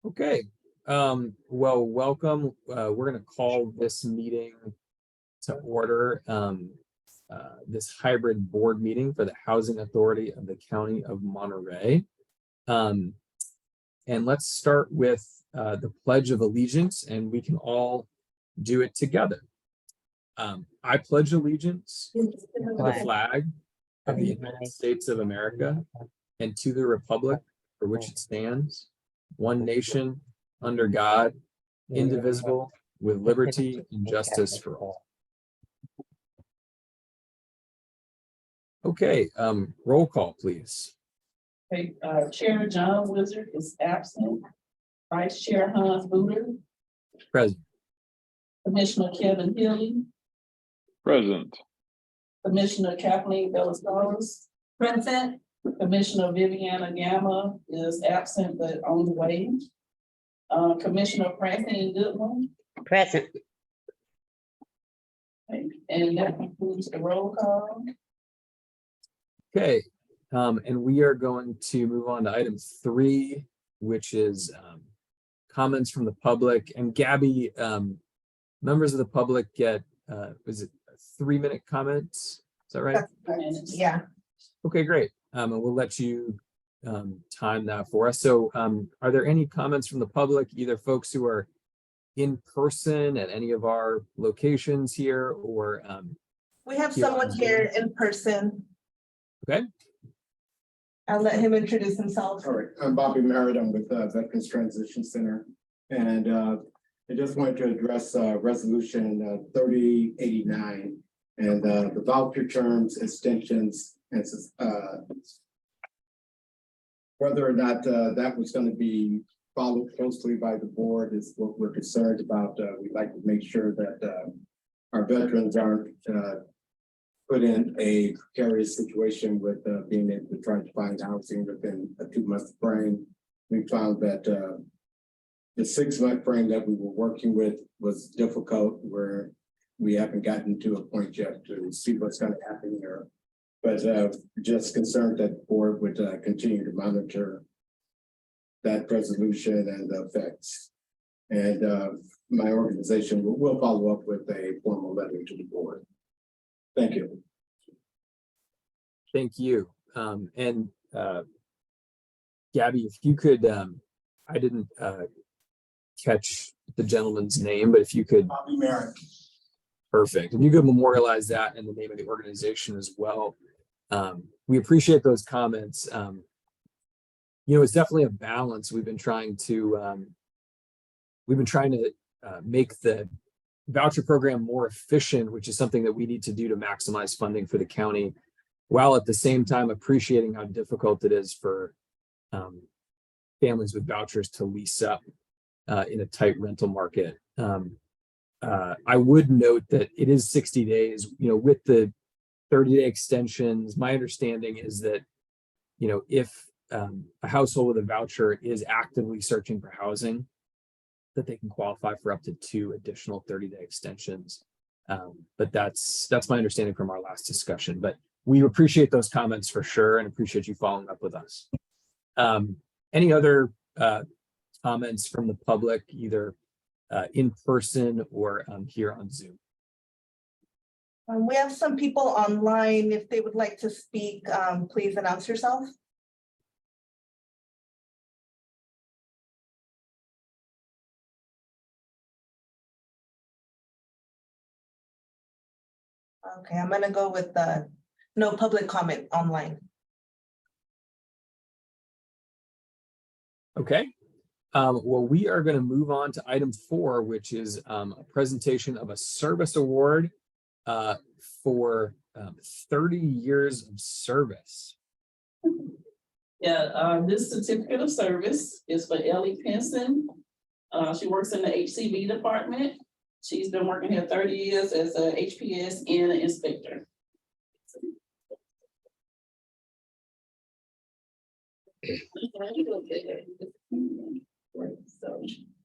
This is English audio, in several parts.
Okay, well, welcome. We're going to call this meeting to order, this hybrid board meeting for the Housing Authority of the County of Monterey. And let's start with the Pledge of Allegiance, and we can all do it together. I pledge allegiance to the flag of the United States of America and to the republic for which it stands, one nation, under God, indivisible, with liberty and justice for all. Okay, roll call, please. Okay, Chair John Wizard is absent. Vice Chair Hans Booter. Present. Commissioner Kevin Healy. Present. Commissioner Kathleen Bellis. Present. Commissioner Viviana Gamma is absent but on the way. Commissioner Francine Goodman. Present. Okay, and that concludes the roll call. Okay, and we are going to move on to item 3, which is comments from the public. And Gabby, members of the public get, is it 3-minute comments? Is that right? Yeah. Okay, great. And we'll let you time that for us. So are there any comments from the public, either folks who are in person at any of our locations here, or we have here someone on here Zoom? in person. Okay. I'll let him introduce himself. All right, I'm Bobby Merritt. I'm with Veterans Transition Center. And I just wanted to address resolution 3089 and the voucher terms, extensions, and whether or not that was going to be followed closely by the board is what we're concerned about. We'd like to make sure that our veterans aren't put in a precarious situation with being able to try to find housing within a 2-month frame. We found that the 6-month frame that we were working with was difficult, where we haven't gotten to a point yet to see what's going to happen here. But just concerned that the board would continue to monitor that resolution and the effects. And my organization will follow up with a formal letter to the board. Thank you. Thank you. And Gabby, if you could, I didn't catch the gentleman's name, but if you could. Bobby Merritt. Perfect. If you could memorialize that and the name of the organization as well. We appreciate those comments. It's definitely a balance. We've been trying to make the voucher program more efficient, which is something that we need to do to maximize funding for the county, while at the same time appreciating how difficult it is for families with vouchers to lease up in a tight rental market. I would note that it is 60 days, with the 30-day extensions. My understanding is that, if a household with a voucher is actively searching for housing, that they can qualify for up to 2 additional 30-day extensions. But that's my understanding from our last discussion. But we appreciate those comments for sure, and appreciate you following up with us. Any other comments from the public, either in person or here on Zoom? We have some people online. If they would like to speak, please announce yourself. Okay, I'm gonna go with no public comment online. Okay. Well, we are going to move on to item 4, which is a presentation of a service award for 30 years of service. Yeah, this certificate of service is for Ellie Pinson. She works in the HCB department. She's been working here 30 years as a HPS and an inspector. So,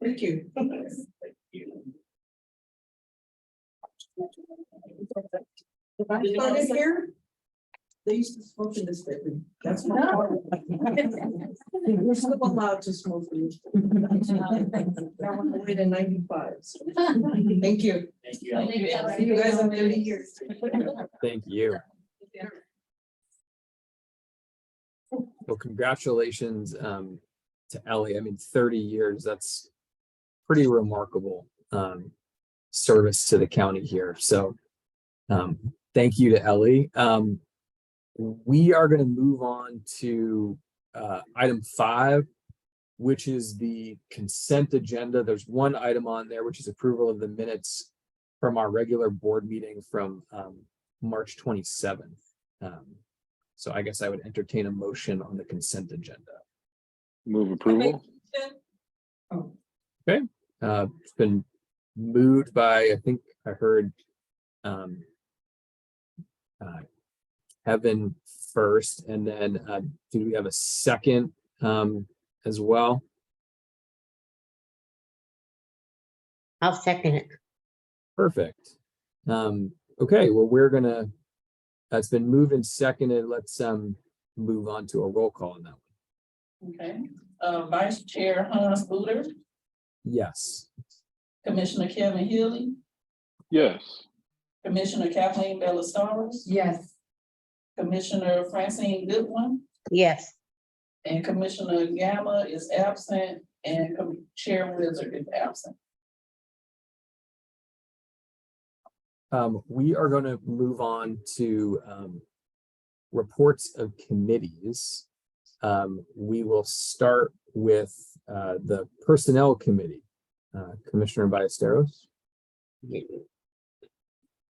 Thank you. If I started here, They used to smoke in this bedroom. That's my problem. We're still allowed to smoke. in this bedroom. That one away to 95. So, thank you. Thank See you guys in 30 years. Thank you. Well, congratulations to Ellie. I mean, 30 years, that's pretty remarkable service to the county here. So thank you to Ellie. We are going to move on to item 5, which is the consent agenda. There's one item on there, which is approval of the minutes from our regular board meeting from March 27th. So I guess I would entertain a motion on the consent agenda. Move approval. It's been moved by, I think I heard Kevin first, and then do we have a second as well? I'll second it. Perfect. Okay, well, we're gonna, it's been moved and seconded. Let's move on to a roll call on that one. Okay, Vice Chair Hans Booter, Yes. Commissioner Kevin Healy, Yes. Commissioner Kathleen Bellastars, Yes. Commissioner Francine Goodwin, Yes, and Commissioner Gamma is absent, and Chair Wizard is absent. We are going to move on to reports of committees. We will start with the Personnel Committee. Commissioner Ballesteros.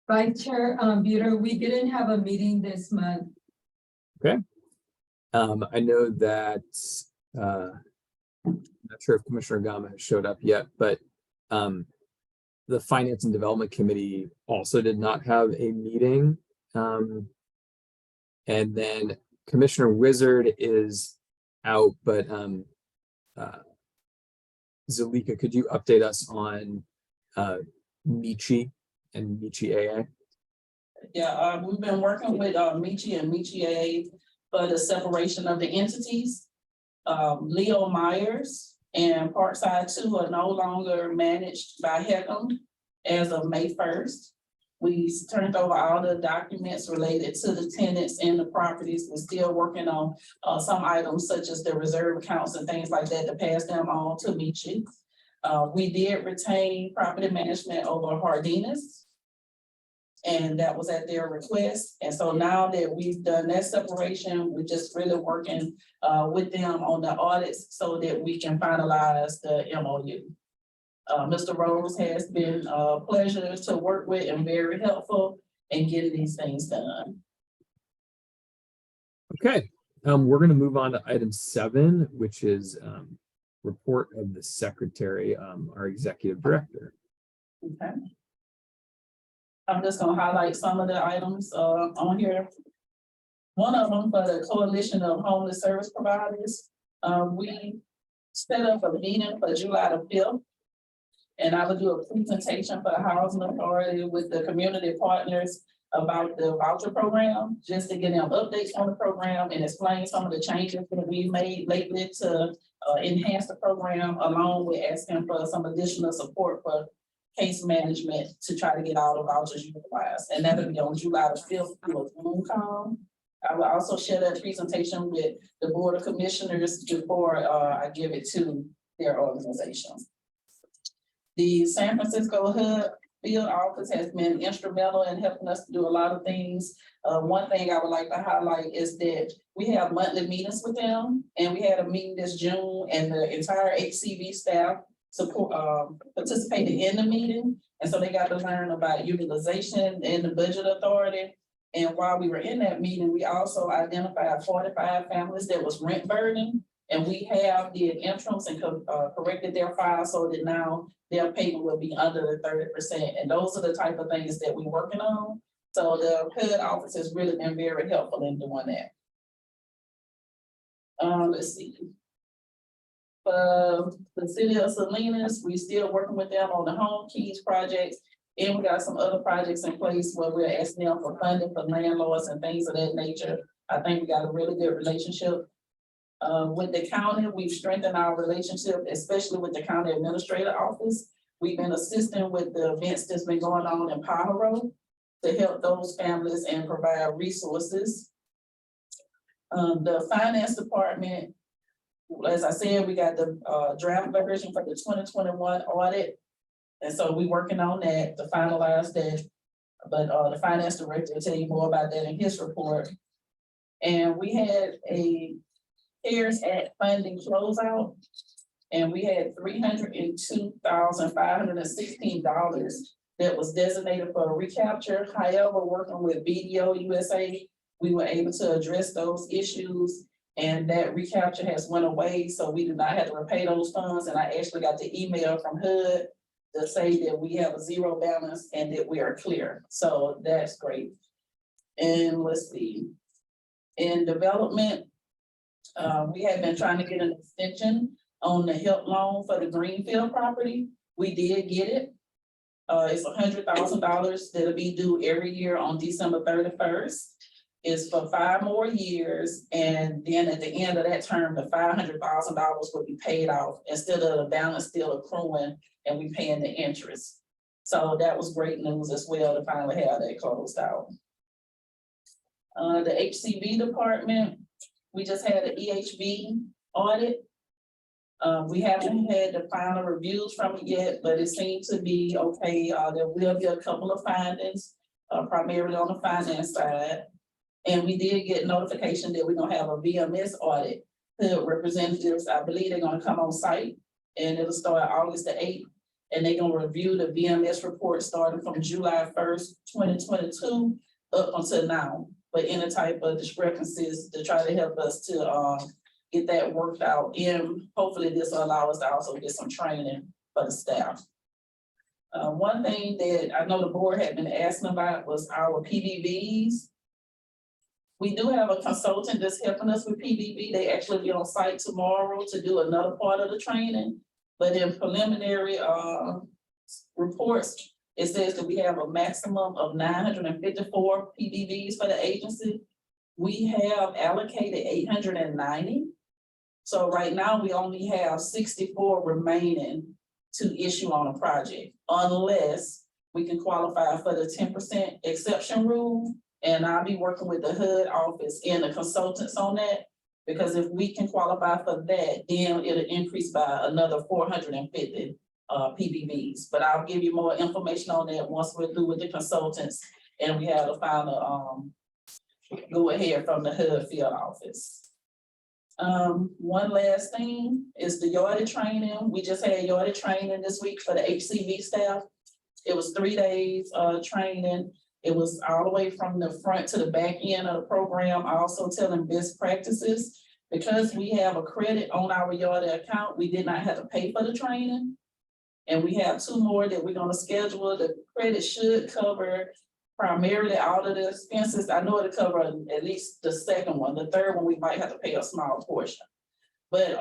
Vice Chair Buter, we didn't have a meeting this month. I know that I'm not sure if Commissioner Gama has showed up yet, but the Finance and Development Committee also did not have a meeting. And then Commissioner Wizard is out, but Zalika, could you update us on Michi and Michi AA? Yeah, we've been working with Michi and Michi AA for the separation of the entities. Leo Myers and Parkside 2 are no longer managed by HACM as of May 1st. We turned over all the documents related to the tenants and the properties. We're still working on some items such as the reserve accounts and things like that to pass them on to Michi. We did retain property management over Hardina's, and that was at their request. And so now that we've done that separation, we're just really working with them on the audits so that we can finalize the MOU. Mr. Rose has been a pleasure to work with and very helpful in getting these things done. Okay, we're going to move on to item 7, which is report of the secretary, our executive director. Okay. I'm just gonna highlight some of the items on here. One of them for the Coalition of Homeless Service Providers. We set up a meeting for July the 5th. And I will do a presentation for the Housing Authority with the community partners about the voucher program, just to get them updates on the program and explain some of the changes that we made lately to enhance the program, along with asking for some additional support for case management to try to get all the vouchers utilized. And that'll be on July the 5th through a Zoom call. I will also share that presentation with the Board of Commissioners before I give it to their organization. The San Francisco Hub Field Office has been instrumental in helping us to do a lot of things. One thing I would like to highlight is that we have monthly meetings with them, and we had a meeting this June, and the entire HCV staff participated in the meeting. And so they got to learn about utilization and the budget authority. And while we were in that meeting, we also identified 45 families that was rent burden. And we have did interims and corrected their file so that now their payment will be under the 30%. And those are the type of things that we're working on. So the HUD office has really been very helpful in doing that. Let's see. The city of Salinas, we still working with them on the home keys projects. And we got some other projects in place where we're asking them for funding for landlords and things of that nature. I think we got a really good relationship. With the county, we've strengthened our relationship, especially with the county administrator office. We've been assisting with the events that's been going on in Pajaro to help those families and provide resources. The finance department, as I said, we got the draft version for the 2021 audit. And so we're working on that to finalize that. But the finance director will tell you more about that in his report. And we had a CARES Act funding closeout. And we had $302,516 that was designated for recapture. However, working with BDO USA, we were able to address those issues. And that recapture has went away, so we do not have to repay those funds. And I actually got the email from HUD to say that we have a zero balance and that we are clear. So that's great. And let's see. In development, we have been trying to get an extension on the HELP loan for the Greenfield property. We did get it. It's $100,000 that'll be due every year on December 31st. It's for 5 more years, and then at the end of that term, the $500,000 will be paid off instead of the balance still accruing and we paying the interest. So that was great news as well to finally have that closed out. The HCV department, we just had an EHV audit. We haven't had the final reviews from it yet, but it seemed to be okay. There will be a couple of findings, primarily on the finance side. And we did get notification that we're gonna have a VMS audit. The representatives, I believe they're gonna come on site, and it'll start August the 8th. And they're gonna review the VMS report starting from July 1st, 2022 up until now. But any type of discrepancies to try to help us to get that worked out. And hopefully this will allow us to also get some training for the staff. One thing that I know the board had been asking about was our PBVs. We do have a consultant that's helping us with PBV. They actually be on site tomorrow to do another part of the training. But in preliminary reports, it says that we have a maximum of 954 PBVs for the agency. We have allocated 890. So right now we only have 64 remaining to issue on a project, unless we can qualify for the 10% exception rule. And I'll be working with the HUD office and the consultants on that, because if we can qualify for that, then it'll increase by another 450 PBVs. But I'll give you more information on that once we're through with the consultants and we have the final go ahead from the HUD field office. One last thing is the yardage training. We just had yardage training this week for the HCV staff. It was 3 days training. It was all the way from the front to the back end of the program, also telling best practices. Because we have a credit on our yardage account, we did not have to pay for the training. And we have 2 more that we're gonna schedule. The credit should cover primarily all of the expenses. I know it'll cover at least the second one. The third one, we might have to pay a small portion. But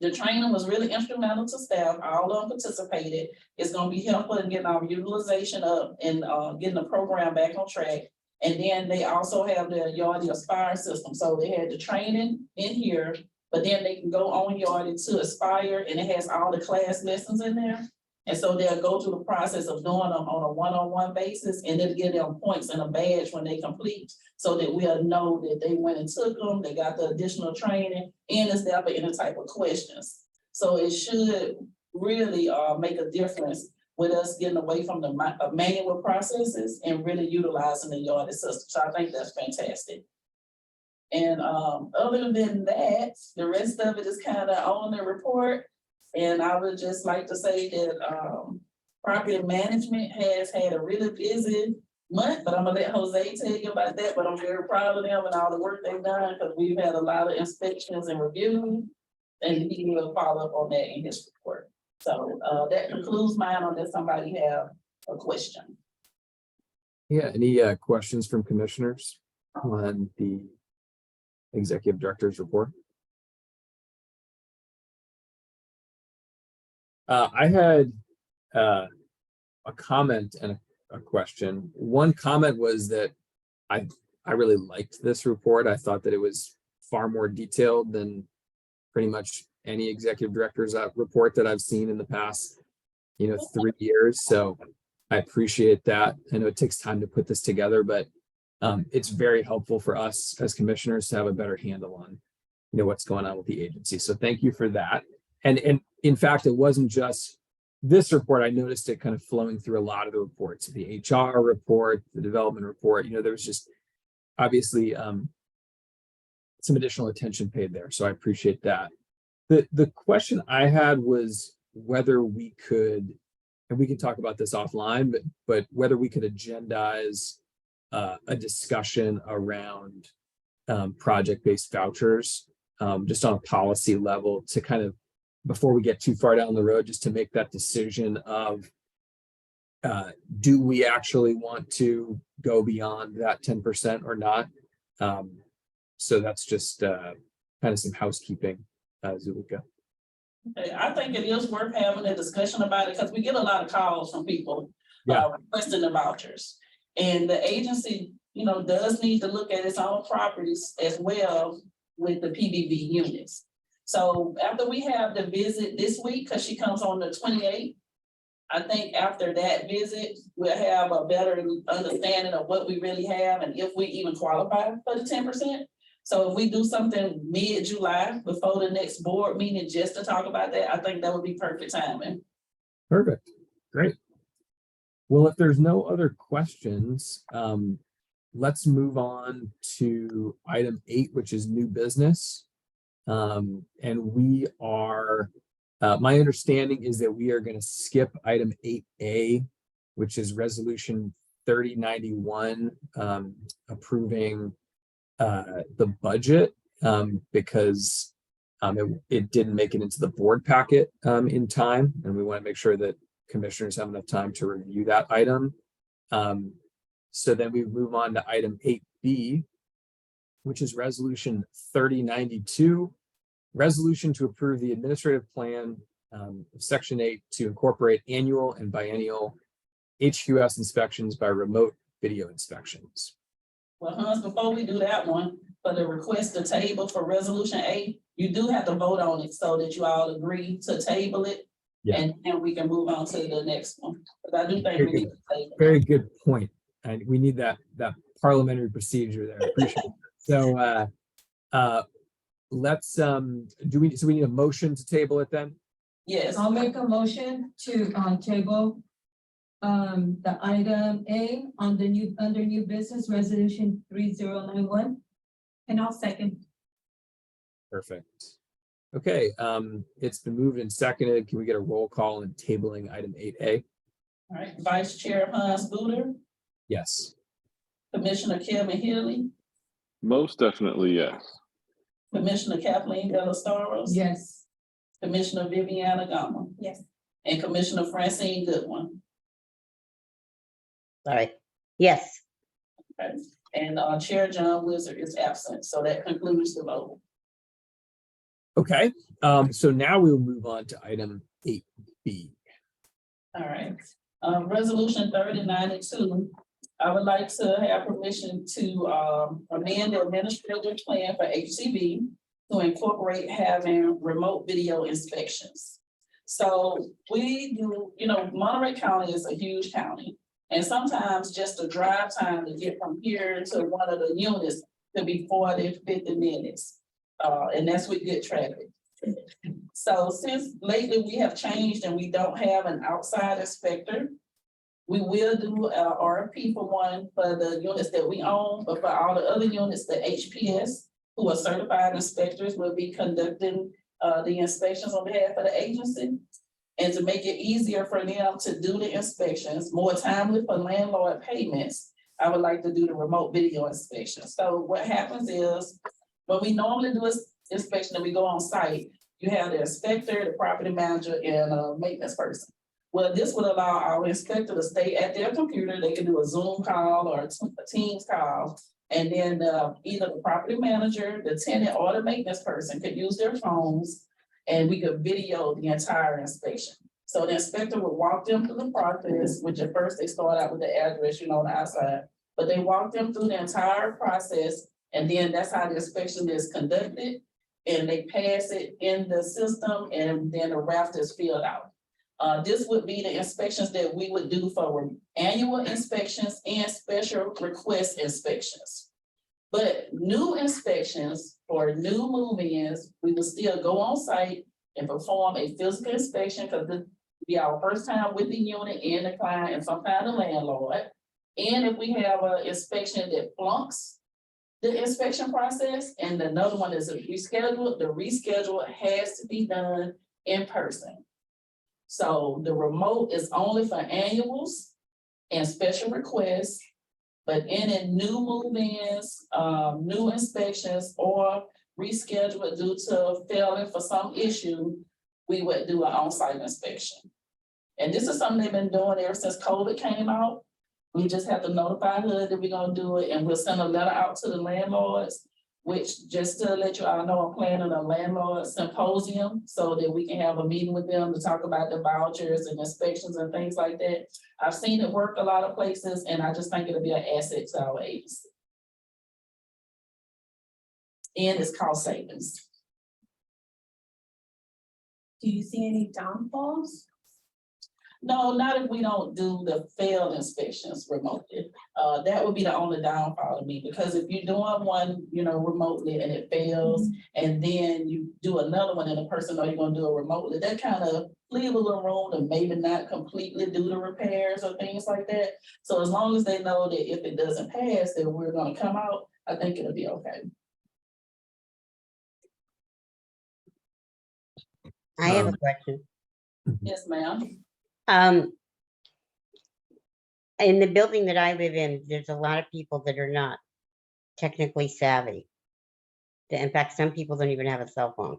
the training was really instrumental to staff. All of them participated. It's gonna be helpful in getting our utilization up and getting the program back on track. And then they also have the Yardi Aspire system. So they had the training in here, but then they can go on Yardi to Aspire, and it has all the class lessons in there. And so they'll go through the process of doing them on a one-on-one basis, and it'll give them points and a badge when they complete, so that we'll know that they went and took them, they got the additional training, and it's there for any type of questions. So it should really make a difference with us getting away from the manual processes and really utilizing the Yardi system. So I think that's fantastic. And other than that, the rest of it is kind of on the report. And I would just like to say that property management has had a really busy month, but I'm gonna let Jose tell you about that. But I'm very proud of them and all the work they've done, because we've had a lot of inspections and reviews, and he will follow up on that in his report. So that concludes mine, unless somebody have a question. Yeah, any questions from commissioners on the executive director's report? I had a comment and a question. One comment was that I really liked this report. I thought that it was far more detailed than pretty much any executive director's report that I've seen in the past, 3 years. So I appreciate that. I know it takes time to put this together, but it's very helpful for us as commissioners to have a better handle on, what's going on with the agency. So thank you for that. And in fact, it wasn't just this report. I noticed it kind of flowing through a lot of the reports, the HR report, the development report. There was just obviously some additional attention paid there. So I appreciate that. The question I had was whether we could, and we can talk about this offline, but whether we could agendize a discussion around project-based vouchers, just on a policy level, to kind of, before we get too far down the road, just to make that decision of do we actually want to go beyond that 10% or not? So that's just kind of some housekeeping, Zulika. I think it is worth having a discussion about it, because we get a lot of calls from people Yeah. requesting the vouchers. And the agency, does need to look at its own properties as well with the PBB units. So after we have the visit this week, because she comes on the 28th, I think after that visit, we'll have a better understanding of what we really have and if we even qualify for the 10%. So if we do something mid-July before the next board meeting, just to talk about that, I think that would be perfect timing. Perfect. Great. Well, if there's no other questions, let's move on to item 8, which is new business. And we are, my understanding is that we are going to skip item 8A, which is resolution 3091, approving the budget, because it didn't make it into the board packet in time, and we want to make sure that commissioners have enough time to review that item. So then we move on to item 8B, which is resolution 3092, resolution to approve the administrative plan of section 8 to incorporate annual and biennial HQS inspections by remote video inspections. Well, Hans, before we do that one, for the request to table for resolution A, you do have to vote on it so that you all agree to table it. Yeah. And then we can move on to the next one. But I do think we need to table it. Very good point. And we need that parliamentary procedure there. I appreciate it. So let's we need a motion to table it then? Yes, I'll make a motion to table the item A on the under new business resolution 3091. And I'll second. Perfect. Okay, it's been moved and seconded. Can we get a roll call on tabling item 8A? all right. Vice Chair Hans Buder, Yes. Commissioner Kevin Healy, Most definitely, yes. Commissioner Kathleen Delastaros. Yes. Commissioner Viviana Gama. Yes. And Commissioner Francine Goodwin. Sorry. Yes. Okay. And Chair John Wizard is absent, so that concludes the vote. Okay, so now we'll move on to item 8B. All right, resolution 3092. I would like to have permission to amend the administrative plan for HCB to incorporate having remote video inspections. So we do, Monterey County is a huge county. And sometimes just a drive time to get from here to one of the units could be 40, 50 minutes. And that's with good traffic. So since lately we have changed and we don't have an outside inspector, we will do a RFP for one for the units that we own, but for all the other units, the HPS, who are certified inspectors, will be conducting the inspections on behalf of the agency. And to make it easier for them to do the inspections, more timely for landlord payments, I would like to do the remote video inspection. So what happens is, when we normally do an inspection and we go on site, you have the inspector, the property manager, and a maintenance person. Well, this would allow our inspector to stay at their computer. They can do a Zoom call or a Teams call. And then either the property manager, the tenant, or the maintenance person could use their phones, and we could video the entire inspection. So the inspector would walk them through the process, which at first they start out with the address, on the outside. But they walk them through the entire process, and then that's how the inspection is conducted. And they pass it in the system, and then the raft is filled out. This would be the inspections that we would do for annual inspections and special request inspections. But new inspections for new move-ins, we will still go on site and perform a physical inspection, because this will be our first time with the unit and the client and sometimes the landlord. And if we have an inspection that flunks the inspection process, and another one is rescheduled, the reschedule has to be done in person. So the remote is only for annuals and special requests, but any new move-ins, new inspections, or reschedule due to failing for some issue, we would do an on-site inspection. And this is something they've been doing ever since COVID came out. We just have to notify HUD that we're gonna do it, and we'll send a letter out to the landlords, which, just to let you all know, I'm planning a landlord symposium so that we can have a meeting with them to talk about the vouchers and inspections and things like that. I've seen it work a lot of places, and I just think it'll be an asset to our agency. And it's cost savings. Do you see any downfalls? No, not if we don't do the failed inspections remotely. That would be the only downfall to me, because if you're doing one, remotely and it fails, and then you do another one and the person know you're gonna do it remotely, that kind of leave a little room to maybe not completely do the repairs or things like that. So as long as they know that if it doesn't pass, that we're gonna come out, I think it'll be okay. I have a question. Yes, ma'am. In the building that I live in, there's a lot of people that are not technically savvy. In fact, some people don't even have a cell phone.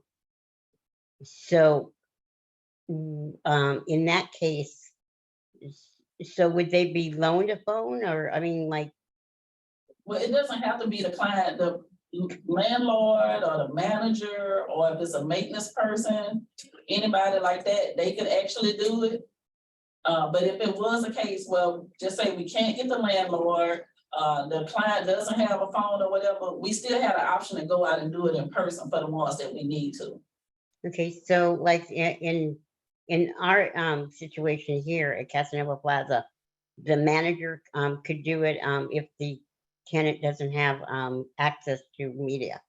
So, in that case, so would they be loaned a phone, or, I mean, like, Well, it doesn't have to be the client, the landlord or the manager, or if it's a maintenance person, anybody like that, they could actually do it. But if it was a case, well, just say we can't get the landlord, the client doesn't have a phone or whatever, we still have the option to go out and do it in person for the ones that we need to. okay, so like in our situation here at Casanova Plaza, the manager could do it if the tenant doesn't have access to media.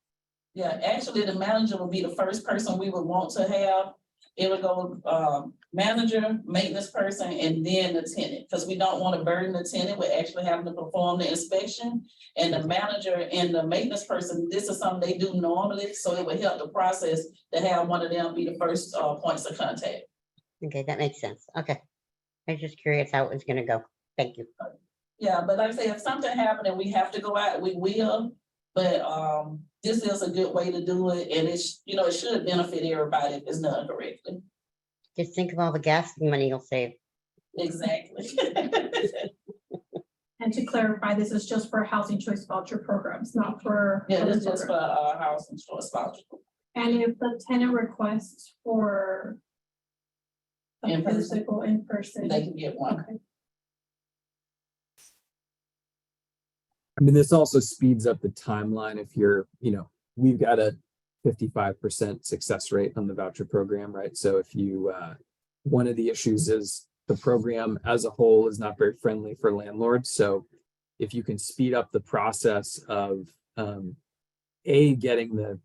Yeah, actually, the manager would be the first person we would want to have. It would go manager, maintenance person, and then the tenant, because we don't want to burden the tenant with actually having to perform the inspection. And the manager and the maintenance person, this is something they do normally, so it would help the process to have one of them be the first points of contact. Okay, that makes sense. Okay. I was just curious how it was gonna go. Thank you. Yeah, but like I say, if something happened and we have to go out, we will. But this is a good way to do it, and it's, it should benefit everybody if it's done correctly. Just think of all the gas money you'll save. Exactly. And to clarify, this is just for housing choice voucher programs, not for. Yeah, other this is just for programs. house and choice voucher. And if the tenant requests for a In person. physical in person. They can get one. Okay. I mean, this also speeds up the timeline if you're, we've got a 55% success rate on the voucher program, right? So if you, one of the issues is the program as a whole is not very friendly for landlords. So if you can speed up the process of, getting the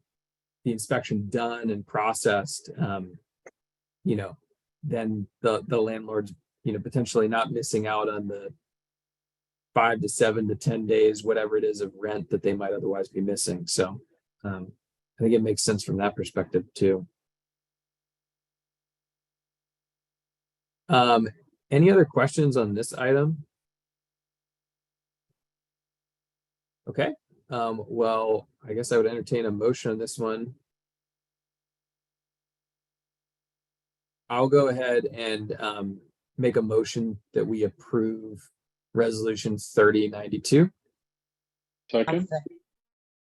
inspection done and processed, then the landlord's, potentially not missing out on the 5 to 7 to 10 days, whatever it is of rent that they might otherwise be missing. So I think it makes sense from that perspective too. Any other questions on this item? Okay, well, I guess I would entertain a motion on this one. I'll go ahead and make a motion that we approve Resolution 3092. Second,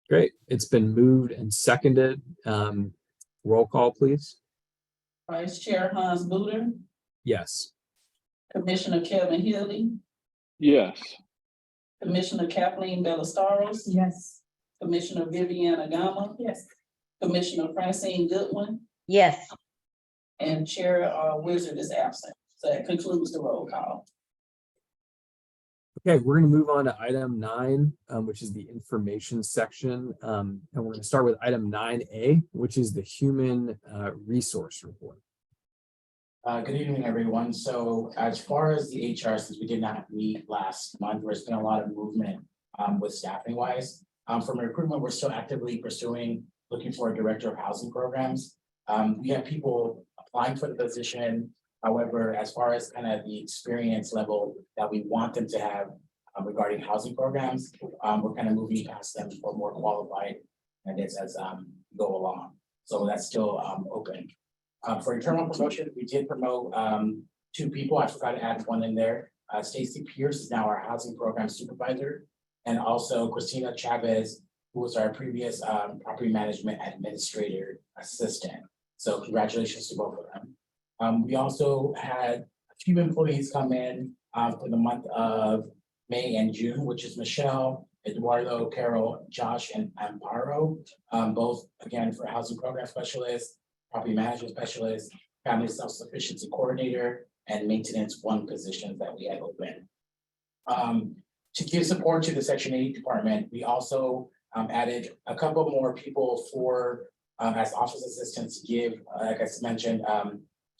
Great. It's been moved and seconded. Roll call, please. Vice Chair Hans Buder, Yes. Commissioner Kevin Healy, yes. Commissioner Kathleen Bellastros, Yes. Commissioner Viviana Gama, Yes. Commissioner Francine Goodwin, Yes, and Chair Wizard is absent. So that concludes the roll call. Okay, we're gonna move on to item 9, which is the information section. And we're gonna start with item 9A, which is the human resource report. Good evening, everyone. So as far as the HR, since we did not meet last month, there's been a lot of movement with staffing wise. From recruitment, we're still actively pursuing, looking for a director of housing programs. We have people applying for the position. However, as far as kind of the experience level that we want them to have regarding housing programs, we're kind of moving past them for more qualified candidates as we go along. So that's still open. For internal promotion, we did promote 2 people. I forgot to add one in there. Stacy Pierce is now our housing program supervisor, and also Christina Chavez, who was our previous property management administrator assistant. So congratulations to both of them. We also had a few employees come in for the month of May and June, which is Michelle, Eduardo, Carol, Josh, and Amparo, both again for housing program specialist, property management specialist, family self-sufficiency coordinator, and maintenance 1 positions that we had open. To give support to the Section 8 department, we also added a couple more people for as office assistants to give, like I mentioned,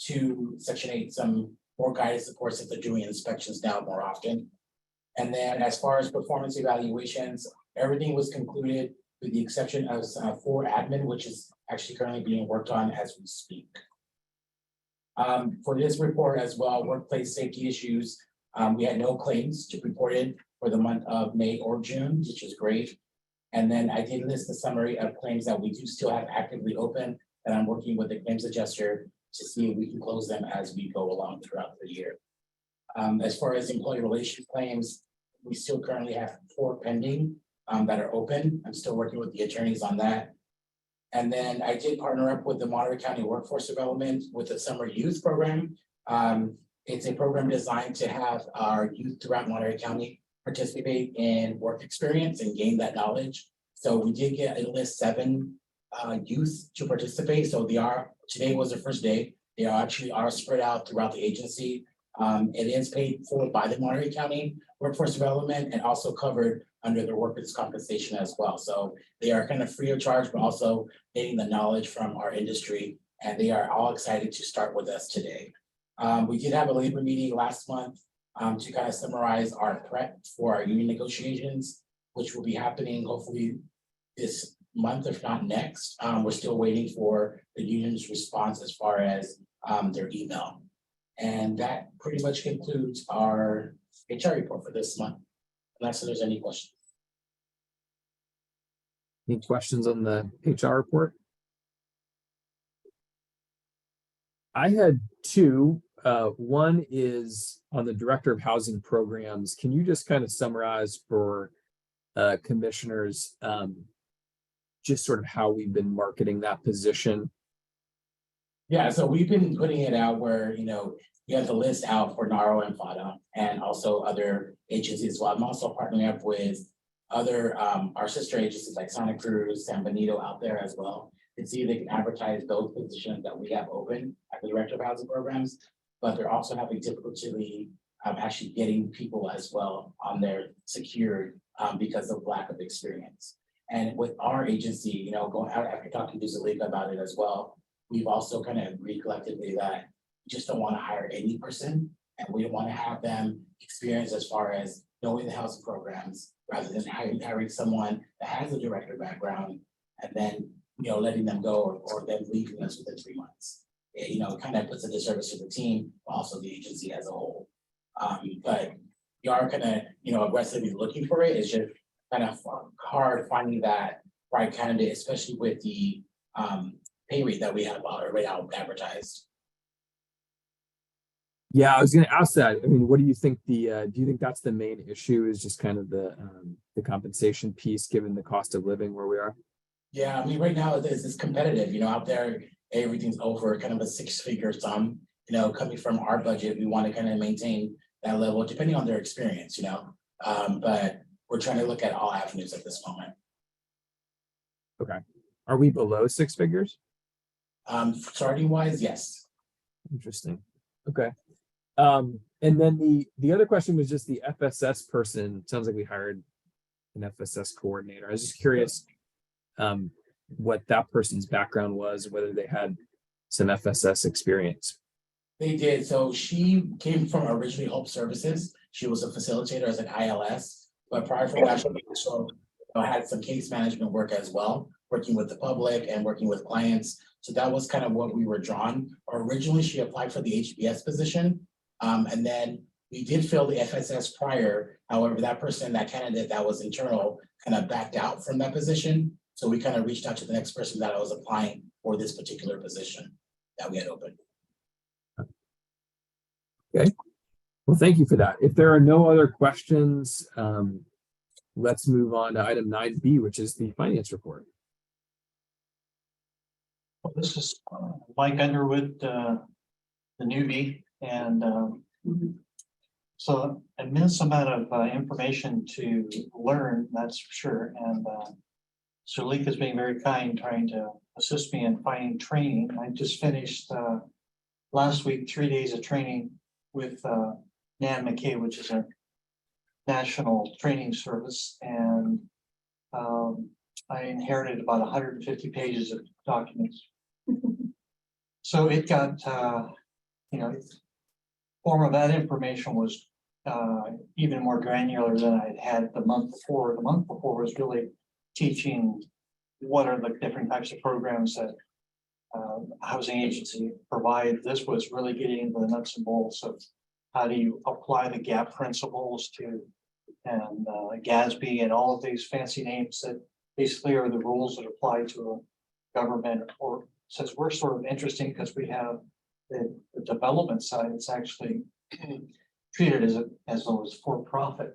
to Section 8 some more guidance support since they're doing inspections now more often. And then as far as performance evaluations, everything was concluded with the exception of 4 admin, which is actually currently being worked on as we speak. For this report as well, workplace safety issues, we had no claims to report in for the month of May or June, which is great. And then I did list the summary of claims that we do still have actively open, and I'm working with the claims adjuster to see if we can close them as we go along throughout the year. As far as employee relation claims, we still currently have 4 pending that are open. I'm still working with the attorneys on that. And then I did partner up with the Monterey County Workforce Development with the Summer Youth Program. It's a program designed to have our youth throughout Monterey County participate in work experience and gain that knowledge. So we did get at least 7 youth to participate. So today was the first day. They actually are spread out throughout the agency. It is paid for by the Monterey County Workforce Development and also covered under their workers' compensation as well. So they are kind of free of charge, but also getting the knowledge from our industry. And they are all excited to start with us today. We did have a labor meeting last month to kind of summarize our prep for our union negotiations, which will be happening hopefully this month, if not next. We're still waiting for the union's response as far as their email. And that pretty much concludes our HR report for this month, unless there's any questions. Any questions on the HR report? I had 2. One is on the Director of Housing Programs. Can you just kind of summarize for commissioners just sort of how we've been marketing that position? Yeah, so we've been putting it out where, you have the list out for NARO and FADA and also other agencies as well. I'm also partnering up with other, our sister agencies like Santa Cruz, San Benito out there as well to see if they can advertise those positions that we have open at the Director of Housing Programs. But they're also having difficulty actually getting people as well on their secured because of lack of experience. And with our agency, going out after talking to Zalika about it as well, we've also kind of agreed collectively that we just don't want to hire any person, and we don't want to have them experience as far as knowing the housing programs rather than hiring someone that has a director background and then letting them go or them leaving us within 3 months. It kind of puts a disservice to the team, but also the agency as a whole. But we are kind of aggressively looking for it. It's just kind of hard finding that right candidate, especially with the pay rate that we have right now advertised. Yeah, I was going to ask that. I mean, what do you think do you think that's the main issue is just kind of the compensation piece given the cost of living where we are? Yeah, I mean, right now it's competitive, out there, everything's over kind of a 6-figure sum, coming from our budget, we want to kind of maintain that level depending on their experience, but we're trying to look at all avenues at this moment. Are we below six figures? Starting wise, yes. Interesting. Okay. And then the other question was just the FSS person. Sounds like we hired an FSS coordinator. I was just curious what that person's background was, whether they had some FSS experience. They did. So she came from originally Hope Services. She was a facilitator as an ILS, but prior to that, she also had some case management work as well, working with the public and working with clients. So that was kind of what we were drawn. Originally, she applied for the HBS position. And then we did fill the FSS prior. However, that person, that candidate that was internal, kind of backed out from that position. So we kind of reached out to the next person that was applying for this particular position that we had opened. Okay. Well, thank you for that. If there are no other questions, let's move on to item 9B, which is the finance report. Well, this is Mike Underwood, the newbie, and so immense amount of information to learn, that's for sure. And so Lika's being very kind, trying to assist me in finding training. I just finished last week 3 days of training with Nan McKay, which is a national training service, and I inherited about 150 pages of documents. So it got, form of that information was even more granular than I'd had the month before. The month before was really teaching what are the different types of programs that housing agency provide. This was really getting into the nuts and bolts of how do you apply the GAP principles to, and GASB and all of these fancy names that basically are the rules that apply to a government. Or since we're sort of interesting because we have the development side, it's actually treated as though it's for profit,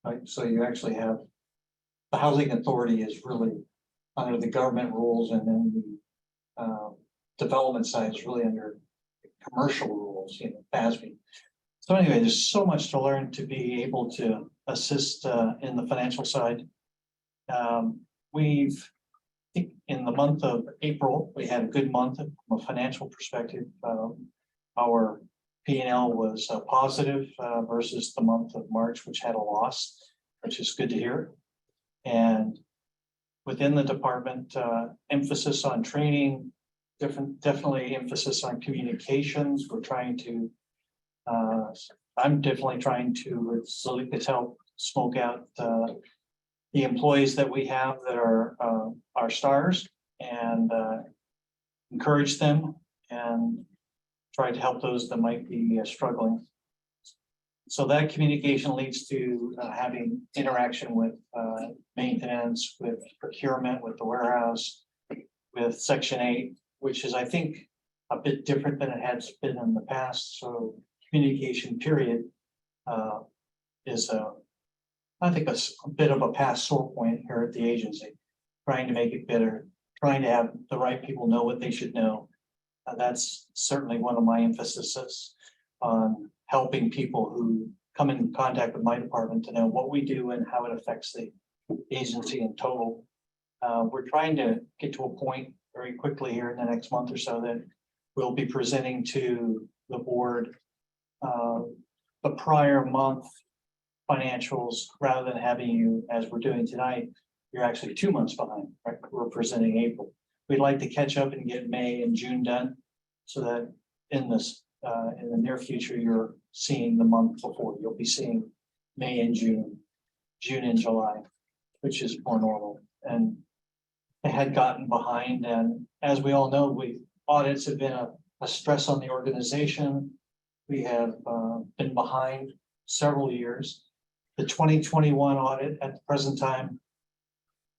right? So you actually have the housing authority is really under the government rules, and then the development side is really under commercial rules, FASB. So anyway, there's so much to learn to be able to assist in the financial side. We've, I think in the month of April, we had a good month from a financial perspective. Our P&L was positive versus the month of March, which had a loss, which is good to hear. And within the department, emphasis on training, definitely emphasis on communications. We're trying to, I'm definitely trying to, with Zalika's help, smoke out the employees that we have that are our stars, and encourage them and try to help those that might be struggling. So that communication leads to having interaction with maintenance, with procurement, with the warehouse, with Section 8, which is, I think, a bit different than it has been in the past. So communication period is I think a bit of a past sore point here at the agency, trying to make it better, trying to have the right people know what they should know. That's certainly one of my emphases on helping people who come in contact with my department to know what we do and how it affects the agency in total. We're trying to get to a point very quickly here in the next month or so that we'll be presenting to the board the prior month financials, rather than having you, as we're doing tonight, you're actually 2 months behind, right? We're presenting April. We'd like to catch up and get May and June done, so that in this in the near future, you're seeing the month before. You'll be seeing May and June, June and July, which is more normal. And it had gotten behind, and as we all know, audits have been a stress on the organization. We have been behind several years. The 2021 audit at the present time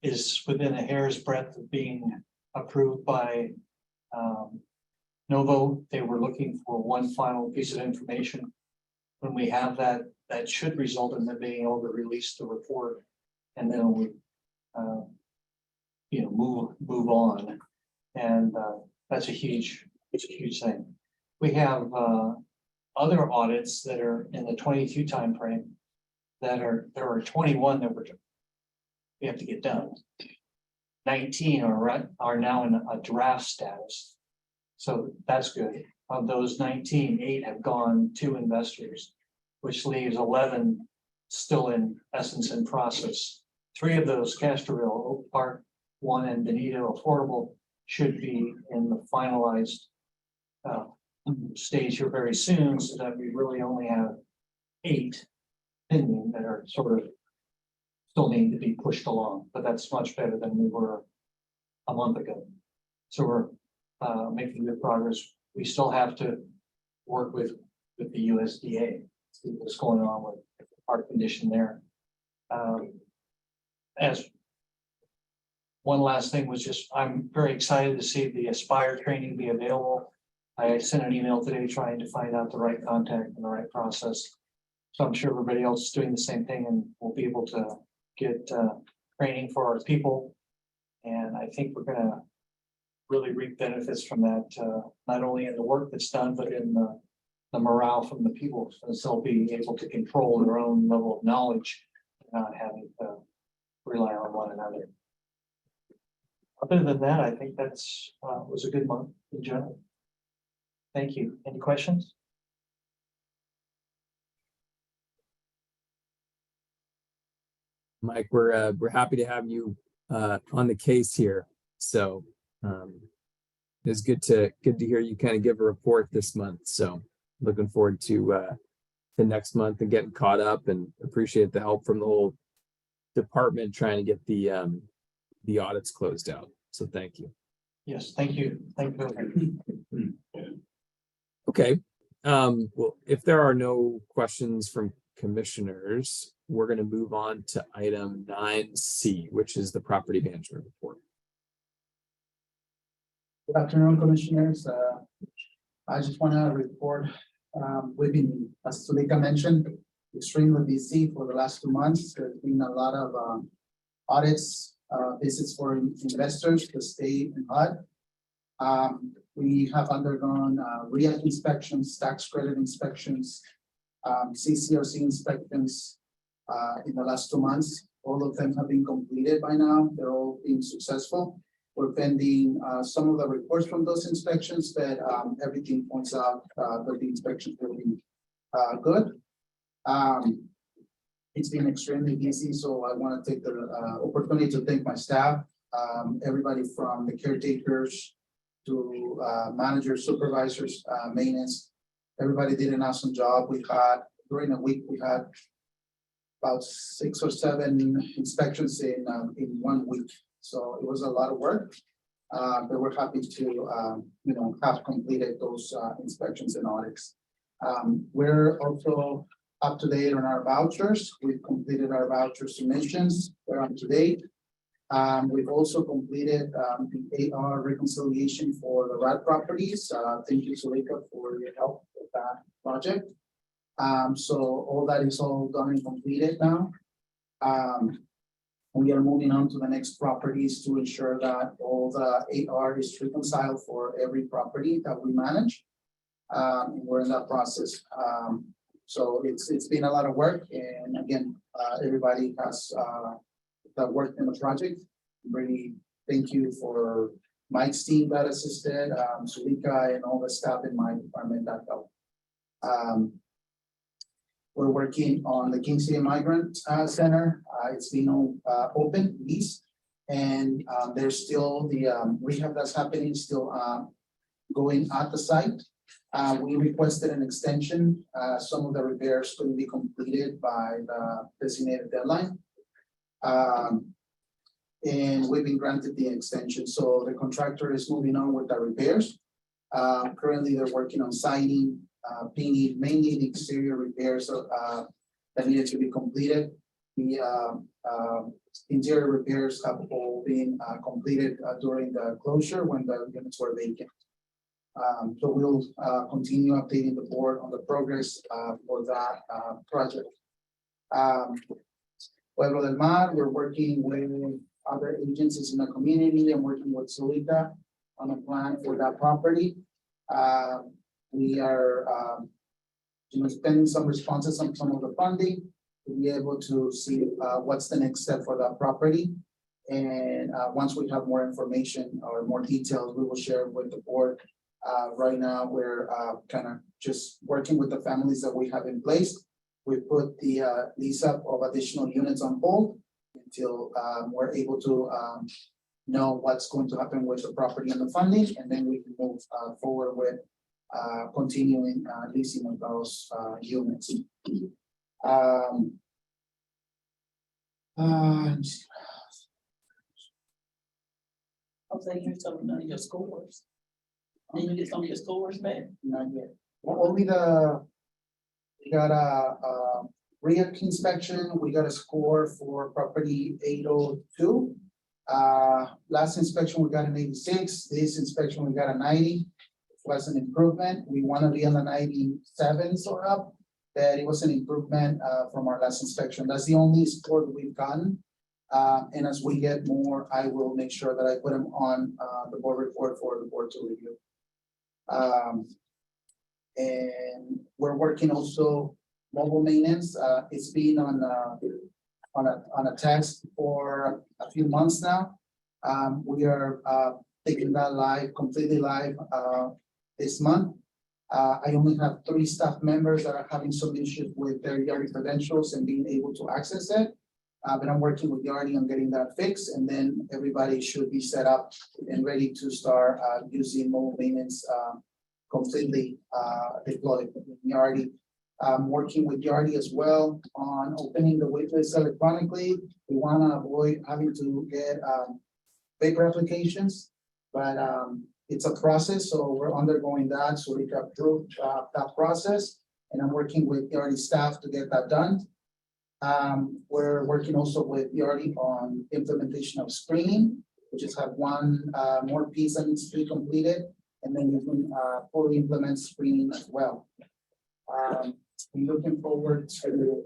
is within a hair's breadth of being approved by Novo. They were looking for one final piece of information. When we have that, that should result in them being able to release the report, and then we move on. And that's a huge thing. We have other audits that are in the 22 timeframe there are 21 that we have to get done. 19 are now in a draft status. So that's good. Of those 19, 8 have gone to investors, which leaves 11 still in essence in process. 3 of those, Castroville, Oak Park 1 and Benito Affordable, should be in the finalized stage here very soon, so that we really only have 8 pending that are sort of still need to be pushed along, but that's much better than we were a month ago. So we're making good progress. We still have to work with the USDA, see what's going on with our condition there. As one last thing was just, I'm very excited to see the Aspire training be available. I sent an email today trying to find out the right contact and the right process. So I'm sure everybody else is doing the same thing, and we'll be able to get training for our people. And I think we're gonna really reap benefits from that, not only in the work that's done, but in the morale from the people, as they'll be able to control their own level of knowledge, not having to rely on one another. Other than that, I think that's was a good month in general. Thank you. Any questions? Mike, we're happy to have you on the case here. So it's good to hear you kind of give a report this month. So looking forward to next month and getting caught up, and appreciate the help from the whole department trying to get the audits closed out. So thank you. Yes, thank you. Thank you. Okay. Well, if there are no questions from commissioners, we're going to move on to item 9C, which is the property management report. Good afternoon, commissioners. I just want to report, we've been, as Sulika mentioned, extremely busy for the last 2 months. There's been a lot of audits, visits for investors, the state and HUD. We have undergone REAC inspections, tax credit inspections, CCRC inspections in the last 2 months. All of them have been completed by now. They're all being successful. We're pending some of the reports from those inspections, but everything points out that the inspections will be good. It's been extremely busy, so I want to take the opportunity to thank my staff, everybody from the caretakers to managers, supervisors, maintenance. Everybody did an awesome job. We had, during a week, we had about 6 or 7 inspections in 1 week. So it was a lot of work, but we're happy to, have completed those inspections and audits. We're also up to date on our vouchers. We've completed our voucher submissions. We're up to date. We've also completed the AR reconciliation for the RAD properties. Thank you, Sulika, for your help with that project. So all that is all done and completed now. We are moving on to the next properties to ensure that all the AR is reconciled for every property that we manage. And we're in that process. So it's been a lot of work, and again, everybody has that worked in the project. Really thank you for Mike's team that assisted, Sulika and all the staff in my department that helped. We're working on the King City Migrant Center. It's been open, leased, and there's still the rehab that's happening, still going at the site. We requested an extension. Some of the repairs couldn't be completed by the designated deadline. And we've been granted the extension. So the contractor is moving on with the repairs. Currently, they're working on siding, painting, mainly the exterior repairs that needed to be completed. The interior repairs have all been completed during the closure when the units were vacant. So we'll continue updating the board on the progress for that project. Pueblo del Mar, we're working with other agencies in the community and working with Sulika on a plan for that property. We are spending some responses on some of the funding. to be able to see what's the next step for that property. And once we have more information or more details, we will share with the board. Right now, we're kind of just working with the families that we have in place. We put the lease up of additional units on hold until we're able to know what's going to happen with the property and the funding, and then we can move forward with continuing leasing of those units. I'm saying you told me none of your scores. Then you get some of your scores back. Not yet. Well, only we got a REAC inspection, we got a score for property 802. Last inspection, we got an 86. This inspection, we got a 90. It was an improvement. We want to be on the 97s or up. That it was an improvement from our last inspection. That's the only score that we've gotten. And as we get more, I will make sure that I put them on the board report for the board to review. And we're working also mobile maintenance. It's been on a test for a few months now. We are taking that live, completely live this month. I only have 3 staff members that are having some issues with their Yardi credentials and being able to access it. But I'm working with Yardi on getting that fixed, and then everybody should be set up and ready to start using mobile maintenance completely deployed with Yardi. I'm working with Yardi as well on opening the waitlist electronically. We want to avoid having to get paper applications, but it's a process, so we're undergoing that so we can approve that process. And I'm working with Yardi staff to get that done. We're working also with Yardi on implementation of screening, which is have one more piece that needs to be completed, and then we can fully implement screening as well. I'm looking forward to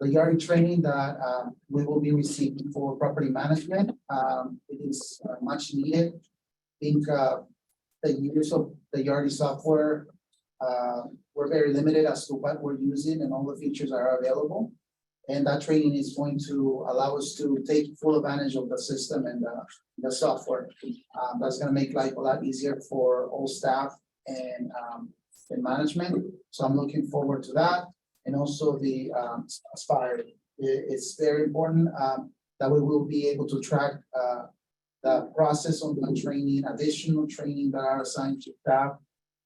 the Yardi training that we will be receiving for property management. It is much needed. I think the use of the Yardi software, we're very limited as to what we're using and all the features that are available. And that training is going to allow us to take full advantage of the system and the software. That's going to make life a lot easier for all staff and management. So I'm looking forward to that. And also the Aspire. It's very important that we will be able to track the process of the training, additional training that are assigned to staff,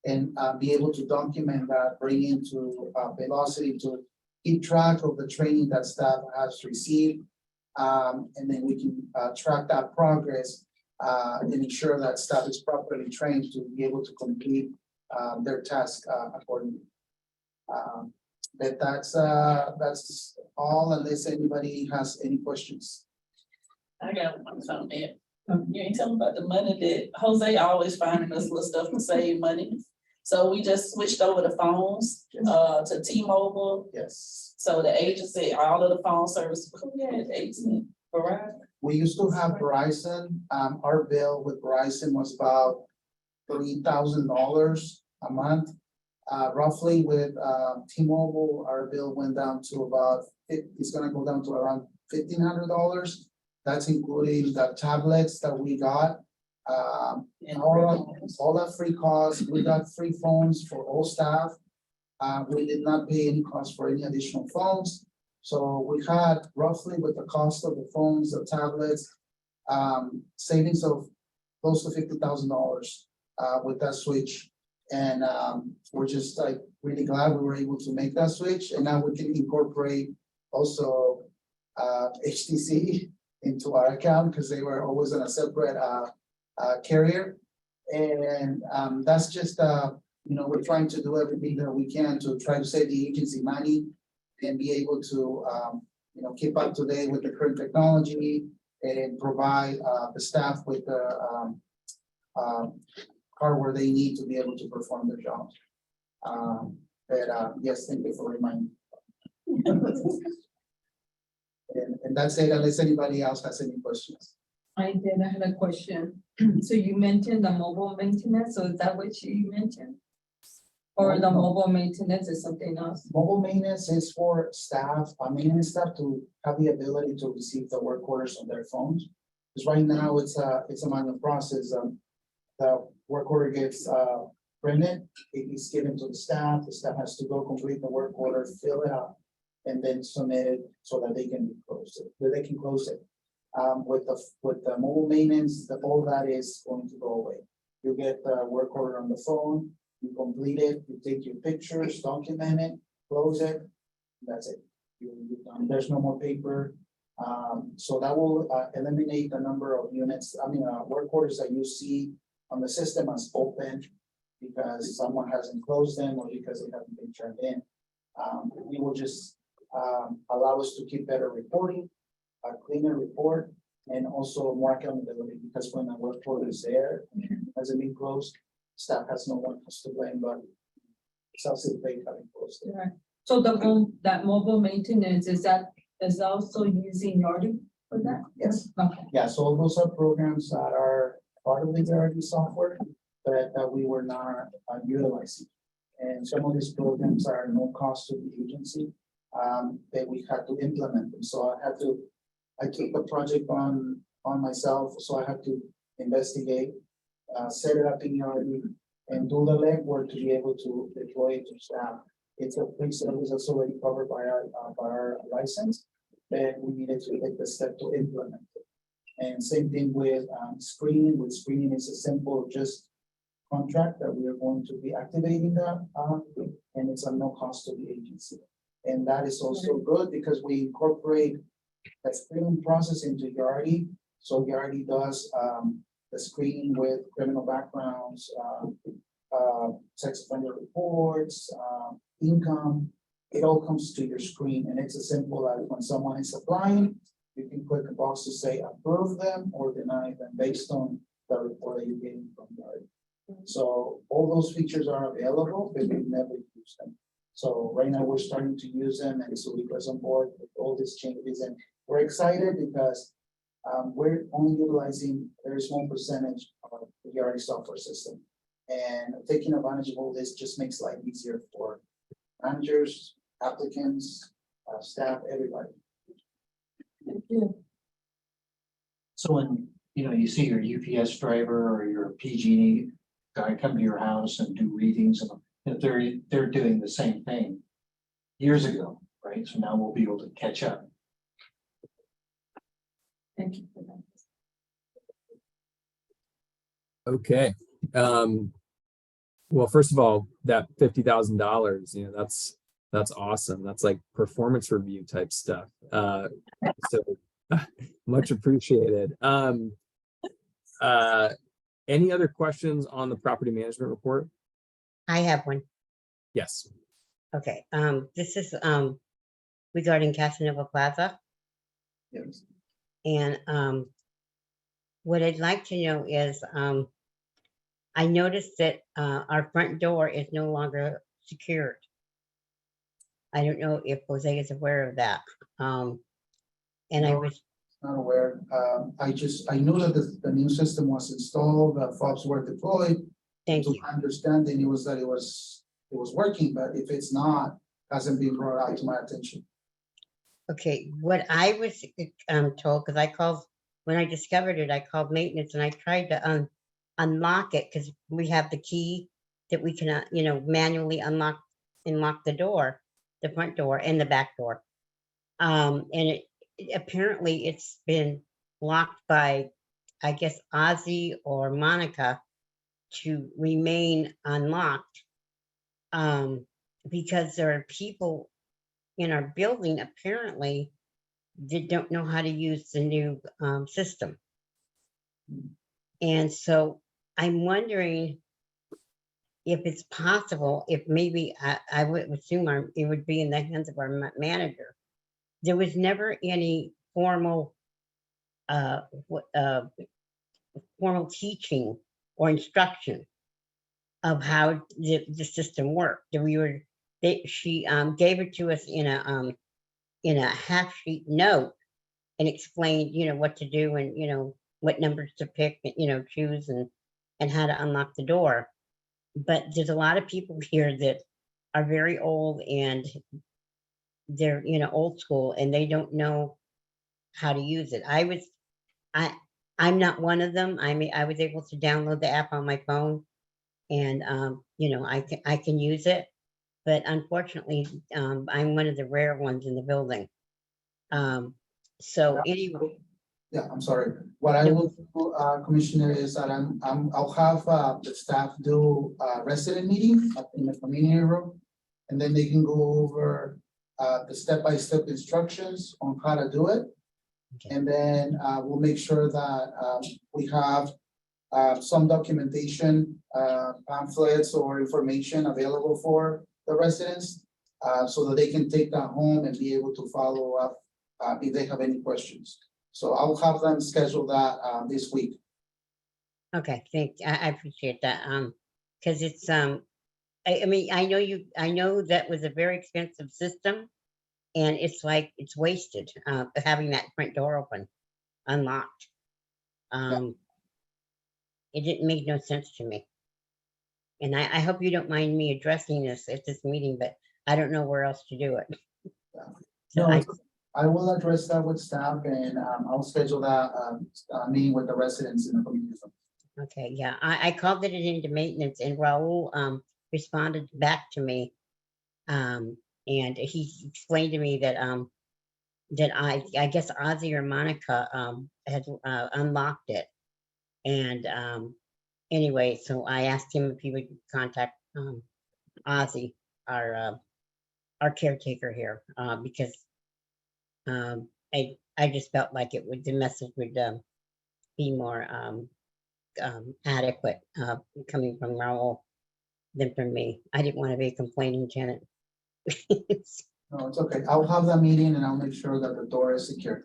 and be able to document that, bring into Velocity to keep track of the training that staff has received. And then we can track that progress and ensure that staff is properly trained to be able to complete their task accordingly. But that's all, unless anybody has any questions. I got one something. You ain't telling about the money that Jose always finding us little stuff to save money. So we just switched over the phones to T-Mobile. Yes. So the agency, all of the phone service, who had agency, Verizon? We used to have Verizon. Our bill with Verizon was about $3,000 a month. Roughly with T-Mobile, our bill went down to about, it's gonna go down to around $1,500. That's including the tablets that we got. And all that free costs. We got free phones for all staff. We did not pay any cost for any additional phones. So we had roughly, with the cost of the phones, the tablets, savings of close to $50,000 with that switch. And we're just like really glad we were able to make that switch. And now we can incorporate also HDC into our account because they were always on a separate carrier. And that's just, we're trying to do everything that we can to try to save the agency money and be able to, keep up to date with the current technology and provide the staff with the hardware they need to be able to perform their job. Yes, thank you for reminding. And that's it, unless anybody else has any questions. I had a question. So you mentioned the mobile maintenance, so is that what you mentioned? Or the mobile maintenance is something else? Mobile maintenance is for staff, maintenance staff to have the ability to receive the work orders on their phones. Because right now it's a manual process. The work order gets printed, it is given to the staff has to go complete the work order, fill it out, and then submit it so that they can close it. With the mobile maintenance, all that is going to go away. You get the work order on the phone, you complete it, you take your pictures, document it, close it, that's it. You're done. There's no more paper. So that will eliminate the number of units, work orders that you see on the system as open because someone hasn't closed them or because they haven't been turned in. We will just allow us to keep better reporting, a cleaner report, and also more accountability because when the work order is there, hasn't been closed, staff has no one else to blame but self-pay having closed it. Right. So that mobile maintenance, is also using Yardi for that? Yes. Okay. Yeah, so those are programs that are part of the Yardi software that we were not utilizing. And some of these programs are no cost to the agency that we had to implement them. So I took the project on myself, so I had to investigate, set it up in Yardi and do the legwork to be able to deploy it to staff. It's a free service that's already covered by our license, but we needed to take the step to implement it. And same thing with screening. With screening, it's a simple just contract that we are going to be activating that, and it's a no cost to the agency. And that is also good because we incorporate the screening process into Yardi. So Yardi does the screening with criminal backgrounds, sex offender reports, income. It all comes to your screen, and it's as simple as when someone is applying, you can click a box to say approve them or deny them based on the report that you're getting from Yardi. So all those features are available, but we've never used them. So right now we're starting to use them, and so we got on board with all these changes, and we're excited because we're only utilizing a very small percentage of the Yardi software system, and taking advantage of all this just makes life easier for managers, applicants, staff, everybody. Thank you. So when, you see your UPS driver or your PG&E guy come to your house and do readings, and they're doing the same thing years ago, right? So now we'll be able to catch up. Thank you for that. Okay. Well, first of all, that $50,000, that's awesome. That's like performance review type stuff. So much appreciated. Any other questions on the property management report? I have one. Yes. Okay, this is regarding Casanova Plaza. Yes. And what I'd like to know is I noticed that our front door is no longer secured. I don't know if Jose is aware of that. And I No. was, Not aware. I knew that the new system was installed, the fobs were deployed. thank To you. my understanding, it was working, but if it's not, hasn't been brought out to my attention. Okay, what I was told, because I called, when I discovered it, I called maintenance and I tried to unlock it because we have the key that we can, manually unlock and lock the door, the front door and the back door. And apparently it's been locked by, I guess, Ozzy or Monica to remain unlocked. Because there are people in our building apparently that don't know how to use the new system. And so I'm wondering if it's possible, if maybe I would assume it would be in the hands of our manager. There was never any formal formal teaching or instruction of how the system worked. She gave it to us in a half sheet note and explained, what to do and, what numbers to pick, choose and how to unlock the door. but there's a lot of people here that are very old and they're, old school and they don't know how to use it. I'm not one of them. I was able to download the app on my phone and, I can use it. But unfortunately, I'm one of the rare ones in the building. So anyway, Yeah, I'm sorry. What I will do, Commissioner, is that I'll have, the staff do a resident meeting up in the community room. And then they can go over, the step-by-step instructions on how to do it. Okay. And then, we'll make sure that, we have, some documentation, pamphlets or information available for the residents. So that they can take that home and be able to follow up, if they have any questions. So I'll have them schedule that, this week. okay, I appreciate that. Because it's, I mean, I know that was a very expensive system. And it's like, it's wasted, having that front door open, unlocked. It didn't make no sense to me. And I hope you don't mind me addressing this at this meeting, but I don't know where else to do it. So No, I will address that with staff and, I'll schedule that, meeting with the residents in the community. okay, yeah, I called it into maintenance and Raul, responded back to me. And he explained to me that, that I guess Ozzy or Monica, had, unlocked it. And, anyway, so I asked him if he would contact, Ozzy, our caretaker here, because, I just felt like the message would, be more, adequate, coming from Raul than from me. I didn't want to be a complaining tenant. No, it's okay. I'll have that meeting and I'll make sure that the door is secure.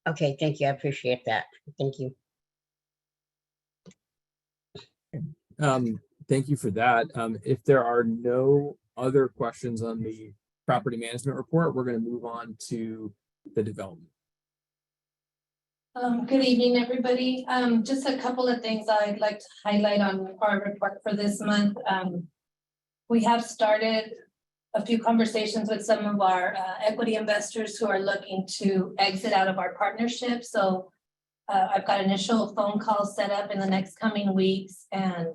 Okay, thank you. I appreciate that. Thank you. Thank you for that. If there are no other questions on the property management report, we're going to move on to the development. Good evening, everybody. Just a couple of things I'd like to highlight on our report for this month. We have started a few conversations with some of our equity investors who are looking to exit out of our partnership. So I've got initial phone calls set up in the next coming weeks, and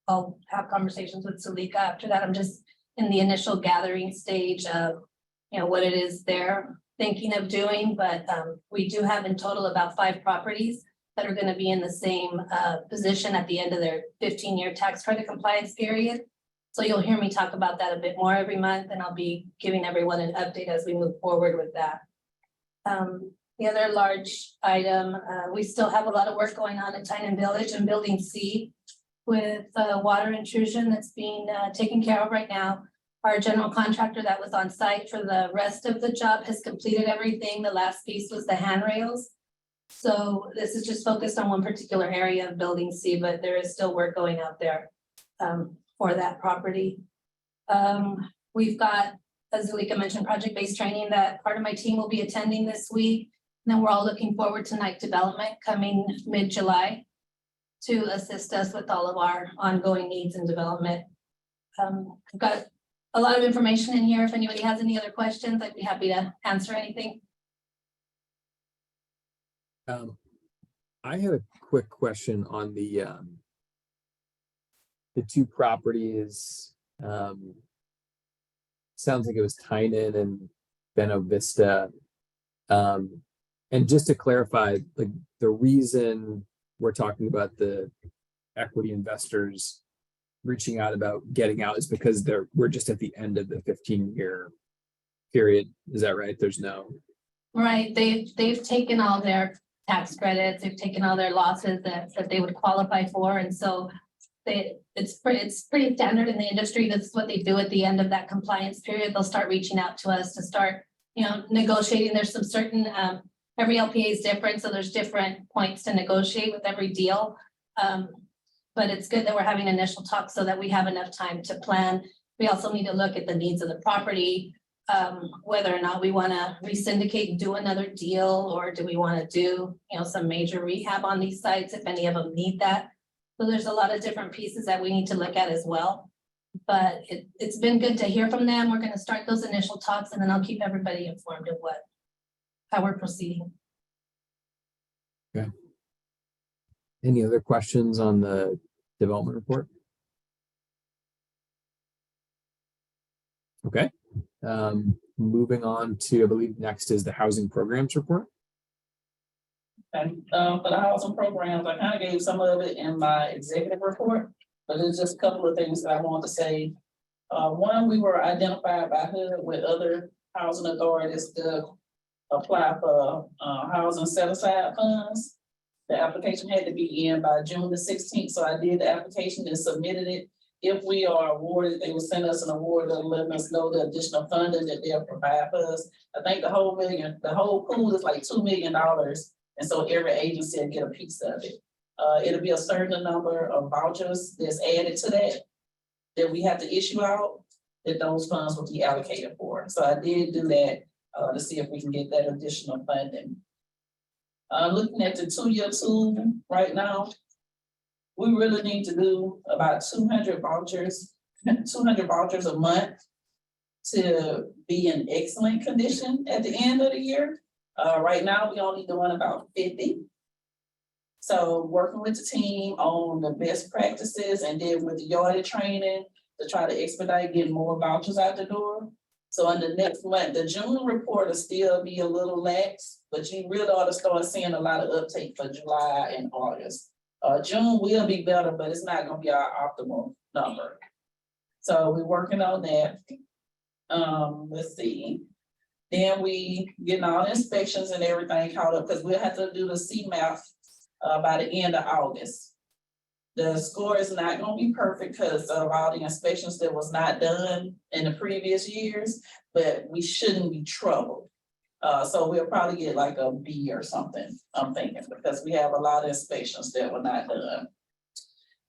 I'll have conversations with Salika after that. I'm just in the initial gathering stage of, what it is they're thinking of doing, but we do have in total about 5 properties that are going to be in the same position at the end of their 15-year tax credit compliance period. So you'll hear me talk about that a bit more every month, and I'll be giving everyone an update as we move forward with that. The other large item, we still have a lot of work going on at Tynan Village and Building C with water intrusion that's being taken care of right now. Our general contractor that was on site for the rest of the job has completed everything. The last piece was the handrails. So this is just focused on one particular area of Building C, but there is still work going out there for that property. We've got, as Zalika mentioned, project-based training that part of my team will be attending this week. And then we're all looking forward to night development coming mid-July to assist us with all of our ongoing needs and development. I've got a lot of information in here. If anybody has any other questions, I'd be happy to answer anything. I had a quick question on the 2 properties. Sounds like it was Tynan and Beno Vista. And just to clarify, like the reason we're talking about the equity investors reaching out about getting out is because we're just at the end of the 15-year period. Is that right? There's no. Right, they've taken all their tax credits, they've taken all their losses that they would qualify for, and so it's pretty standard in the industry. That's what they do at the end of that compliance period. They'll start reaching out to us to start, negotiating. There's some certain, every LPA is different, so there's different points to negotiate with every deal. But it's good that we're having initial talks so that we have enough time to plan. We also need to look at the needs of the property, whether or not we want to re-syndicate and do another deal, or do we want to do, some major rehab on these sites if any of them need that. So there's a lot of different pieces that we need to look at as well. But it's been good to hear from them. We're gonna start those initial talks and then I'll keep everybody informed of how we're proceeding. Any other questions on the development report? Okay, moving on to, I believe next is the housing programs report. And for the housing programs, I kind of gave some of it in my executive report, but there's just a couple of things that I want to say. One, we were identified by HUD with other housing authorities to apply for housing set aside funds. The application had to be in by June the 16th, so I did the application and submitted it. If we are awarded, they will send us an award and let us know the additional funding that they'll provide for us. I think the whole pool is like $2 million. And so every agency will get a piece of it. It'll be a certain number of vouchers that's added to that we have to issue out, that those funds will be allocated for. So I did do that to see if we can get that additional funding. Looking at the 2-year tool right now, we really need to do about 200 vouchers a month to be in excellent condition at the end of the year. Right now, we only doing about 50. So working with the team on the best practices and then with the yardage training to try to expedite getting more vouchers out the door. So in the next month, the June report will still be a little lax, but you really ought to start seeing a lot of uptake for July and August. June will be better, but it's not gonna be our optimal number. So we're working on that. Let's see. Then we getting all the inspections and everything caught up because we'll have to do the CMAP by the end of August. The score is not gonna be perfect because of all the inspections that was not done in the previous years, but we shouldn't be troubled. So we'll probably get like a B or something, I'm thinking, because we have a lot of inspections that were not done.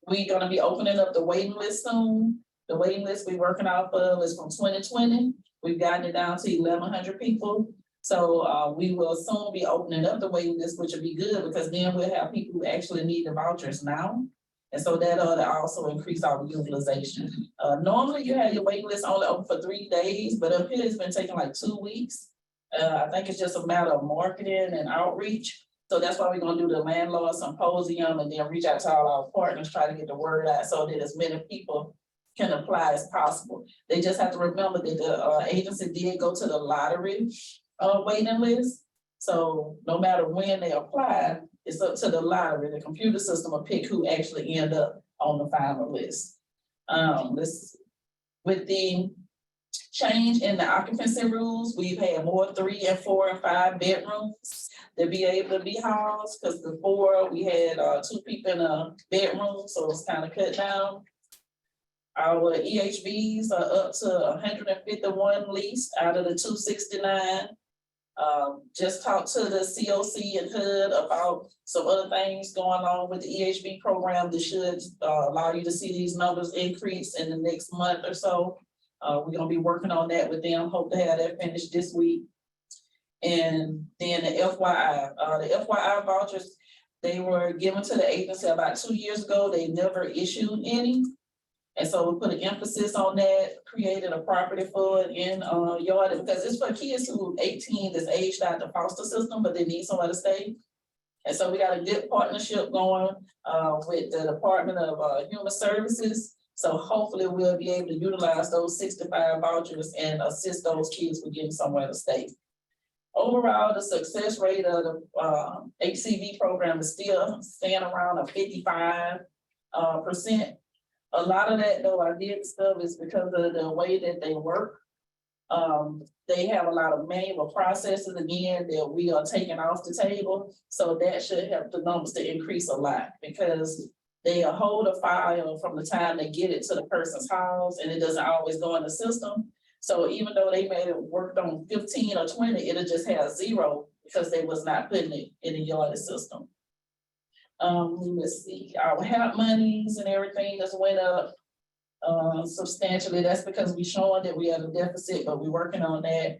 We're gonna be opening up the waiting list soon. The waiting list we're working off of is from 2020. We've gotten it down to 1,100 people. So we will soon be opening up the waiting list, which will be good because then we'll have people who actually need the vouchers now. And so that ought to also increase our utilization. Normally you have your waiting list only open for 3 days, but up here it's been taking like 2 weeks. I think it's just a matter of marketing and outreach. So that's why we're gonna do the landlord symposium and then reach out to all our partners, try to get the word out so that as many people can apply as possible. They just have to remember that the agency did go to the lottery waiting list. So no matter when they apply, it's up to the lottery. The computer system will pick who actually end up on the final list. With the change in the occupancy rules, we've had more 3 and 4 and 5 bedrooms to be able to be housed, because before we had 2 people in a bedroom, so it's kind of cut down. Our EHBs are up to 151 leased out of the 269. Just talked to the COC and HUD about some other things going on with the EHB program that should allow you to see these numbers increase in the next month or so. We're gonna be working on that with them, hope to have that finished this week. And then the FYI vouchers, they were given to the agency about 2 years ago. They never issued any. And so we put an emphasis on that, created a property fund in yard, because it's for kids who 18 that's aged out the foster system, but they need somewhere to stay. And so we got a good partnership going with the Department of Human Services. So hopefully we'll be able to utilize those 65 vouchers and assist those kids with getting somewhere to stay. Overall, the success rate of the HCV program is still staying around a 55%. A lot of that, though, I did stuff is because of the way that they work. They have a lot of manual processes again that we are taking off the table. So that should help the numbers to increase a lot, because they hold a file from the time they get it to the person's house, and it doesn't always go in the system. So even though they may have worked on 15 or 20, it'll just have 0 because they was not putting it in the yard system. Let's see, our HAP monies and everything just went up substantially. That's because we showing that we have a deficit, but we're working on that.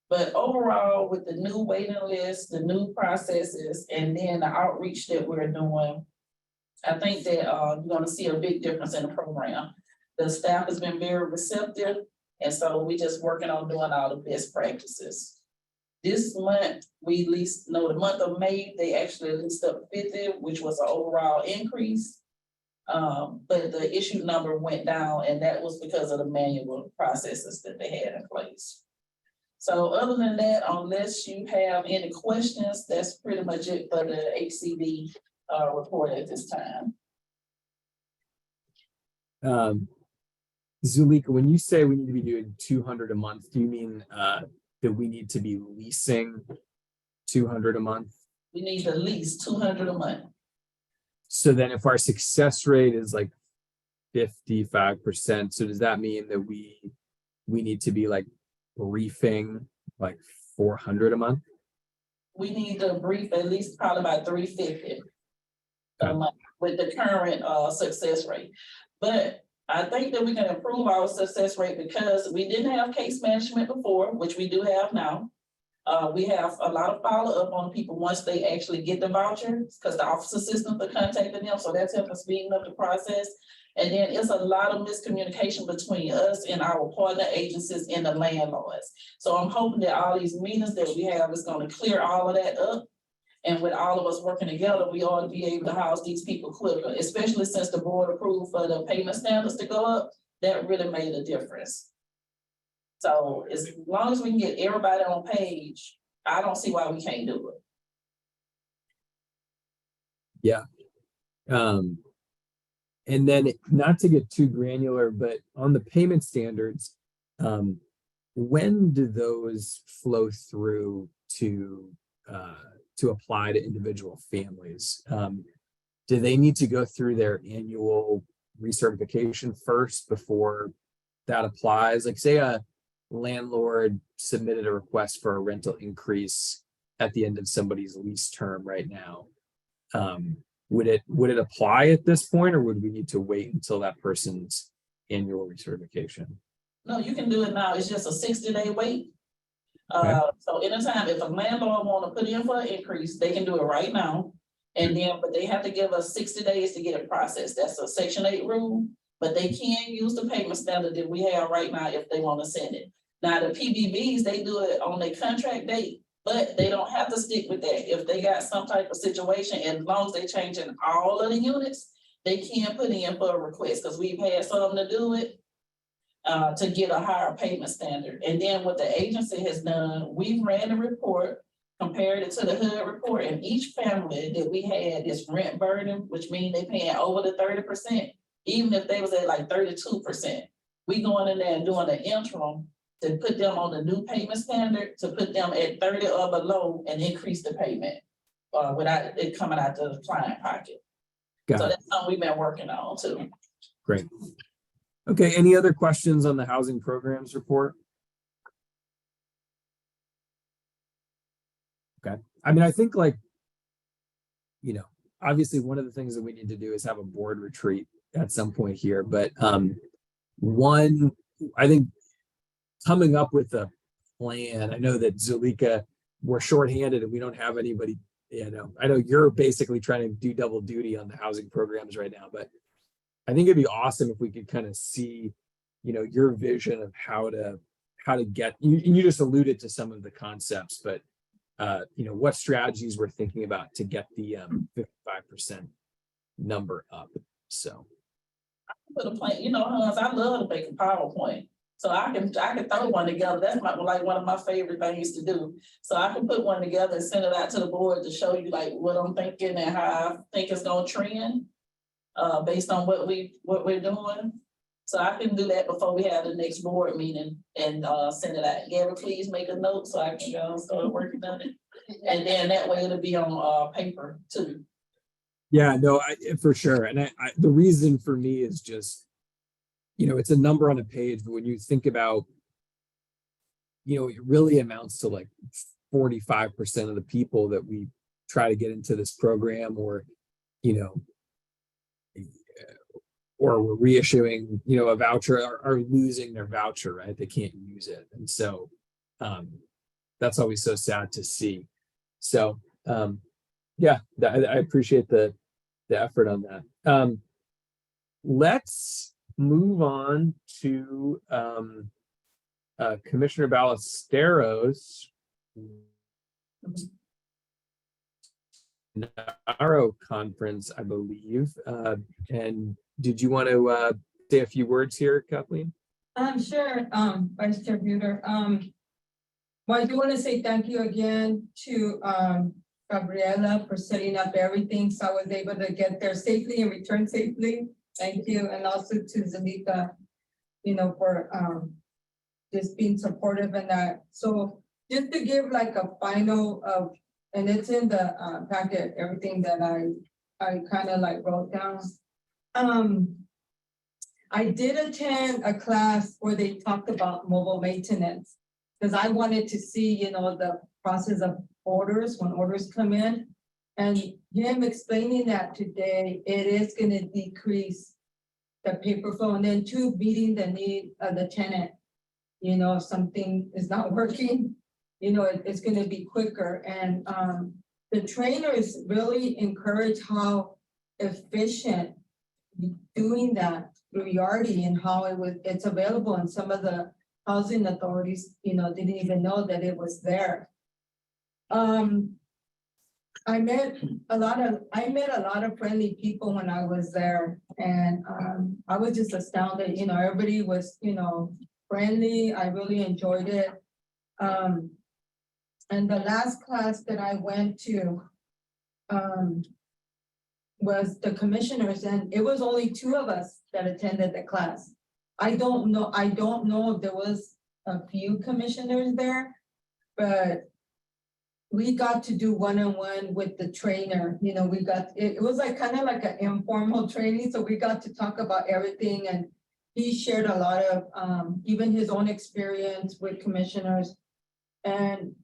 But overall, with the new waiting list, the new processes, and then the outreach that we're doing, I think that you're gonna see a big difference in the program. The staff has been very receptive, and so we just working on doing all the best practices. This month, we leased, no, the month of May, they actually leased up 50, which was an overall increase. But the issue number went down, and that was because of the manual processes that they had in place. So other than that, unless you have any questions, that's pretty much it for the HCD report at this time. Zulika, when you say we need to be doing 200 a month, do you mean that we need to be leasing 200 a month? We need at least 200 a month. So then if our success rate is like 55%, so does that mean that we need to be like briefing like 400 a month? We need to brief at least probably about 350 a month with the current success rate. But I think that we can improve our success rate because we didn't have case management before, which we do have now. We have a lot of follow-up on people once they actually get the vouchers, because the office assistants are contacting them, so that's helping speeding up the process. And then it's a lot of miscommunication between us and our partner agencies and the landlords. So I'm hoping that all these meetings that we have is gonna clear all of that up. And with all of us working together, we ought to be able to house these people quicker, especially since the board approved for the payment standards to go up. That really made a difference. So as long as we can get everybody on page, I don't see why we can't do it. Yeah. And then not to get too granular, but on the payment standards, when do those flow through to apply to individual families? Do they need to go through their annual recertification first before that applies? Like say a landlord submitted a request for a rental increase at the end of somebody's lease term right now. Would it apply at this point, or would we need to wait until that person's annual recertification? No, you can do it now. It's just a 60-day wait. Okay. So anytime if a landlord want to put in for an increase, they can do it right now. And then, but they have to give us 60 days to get it processed. That's a Section 8 rule, but they can use the payment standard that we have right now if they want to send it. Now, the PBBs, they do it on their contract date, but they don't have to stick with that. If they got some type of situation, as long as they changing all of the units, they can put in for a request, because we've had some to do it to get a higher payment standard. And then what the agency has done, we've ran a report, compared it to the HUD report, and each family that we had is rent burden, which means they paying over the 30%, even if they was at like 32%. We going in there and doing an interim to put them on the new payment standard, to put them at 30 or below and increase the payment without it coming out the client pocket. Got So it. that's something we've been working on too. Great. Okay, any other questions on the housing programs report? Okay, I mean, I think like, you know, obviously one of the things that we need to do is have a board retreat at some point here, but one, I think coming up with a plan, I know that Zulika, we're shorthanded and we don't have anybody, you know, I know you're basically trying to do double duty on the housing programs right now, but I think it'd be awesome if we could kind of see, you know, your vision of how to get, you just alluded to some of the concepts, but you know, what strategies we're thinking about to get the 55% number up. So Put a plan, you know, Hans, I love to make a PowerPoint. So I can throw one together. That's like one of my favorite things to do. So I can put one together and send it out to the board to show you like what I'm thinking and how I think it's gonna trend based on what we're doing. So I can do that before we have the next board meeting and send it out. Gary, please make a note so I can go start working on it. And then that way it'll be on paper too. yeah, no, for sure. And I the reason for me is just, you know, it's a number on a page, but when you think about, you know, it really amounts to like 45% of the people that we try to get into this program, or, you know, or we're reissuing, you know, a voucher, are losing their voucher, right? They can't use it. And so that's always so sad to see. So yeah, I appreciate the the effort on that. Let's move on to Commissioner Ballesteros. NARO conference, I believe. And did you want to say a few words here, Kathleen? Sure, Vice Chair Buter. Well, I do want to say thank you again to Gabriela for setting up everything, so I was able to get there safely and return safely. Thank you, and also to Zalika, you know, for just being supportive in that. So just to give like a final of, and it's in the packet, everything that I kind of like wrote down. I did attend a class where they talked about mobile maintenance, because I wanted to see, you know, the process of orders, when orders come in. And him explaining that today, it is gonna decrease the paper flow, and then two, meeting the need of the tenant. You know, if something is not working, you know, it's gonna be quicker. And the trainers really encourage how efficient doing that through Yardi, and how it's available, and some of the housing authorities, you know, didn't even know that it was there. I met a lot of friendly people when I was there, and I was just astounded. You know, everybody was, you know, friendly. I really enjoyed it. And the last class that I went to was the commissioners, and it was only 2 of us that attended the class. I don't know if there was a few commissioners there, but we got to do one-on-one with the trainer. You know, it was like kind of like an informal training, so we got to talk about everything, and he shared a lot of even his own experience with commissioners. And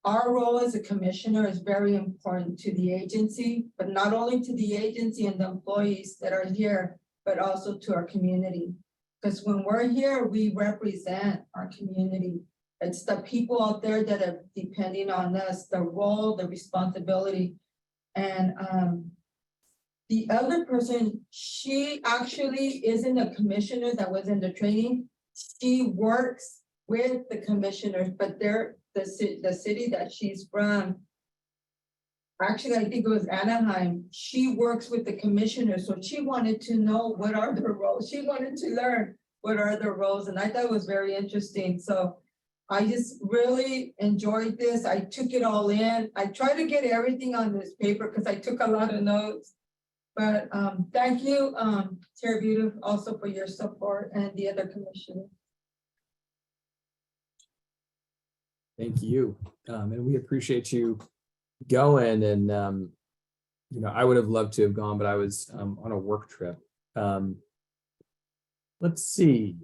our role as a commissioner is very important to the agency, but not only to the agency and the employees that are here, but also to our community. Because when we're here, we represent our community. It's the people out there that are depending on us, the role, the responsibility. And the other person, she actually isn't a commissioner that was in the training. She works with the commissioners, but they're the city that she's from. Actually, I think it was Anaheim. She works with the commissioners, so she wanted to know what are their roles. She wanted to learn what are their roles, and I thought it was very interesting. So I just really enjoyed this. I took it all in. I tried to get everything on this paper because I took a lot of notes. But thank you, Chair Buter, also for your support, and the other commissioners. Thank you. And we appreciate you going. And, you know, I would have loved to have gone, but I was on a work trip. Let's see.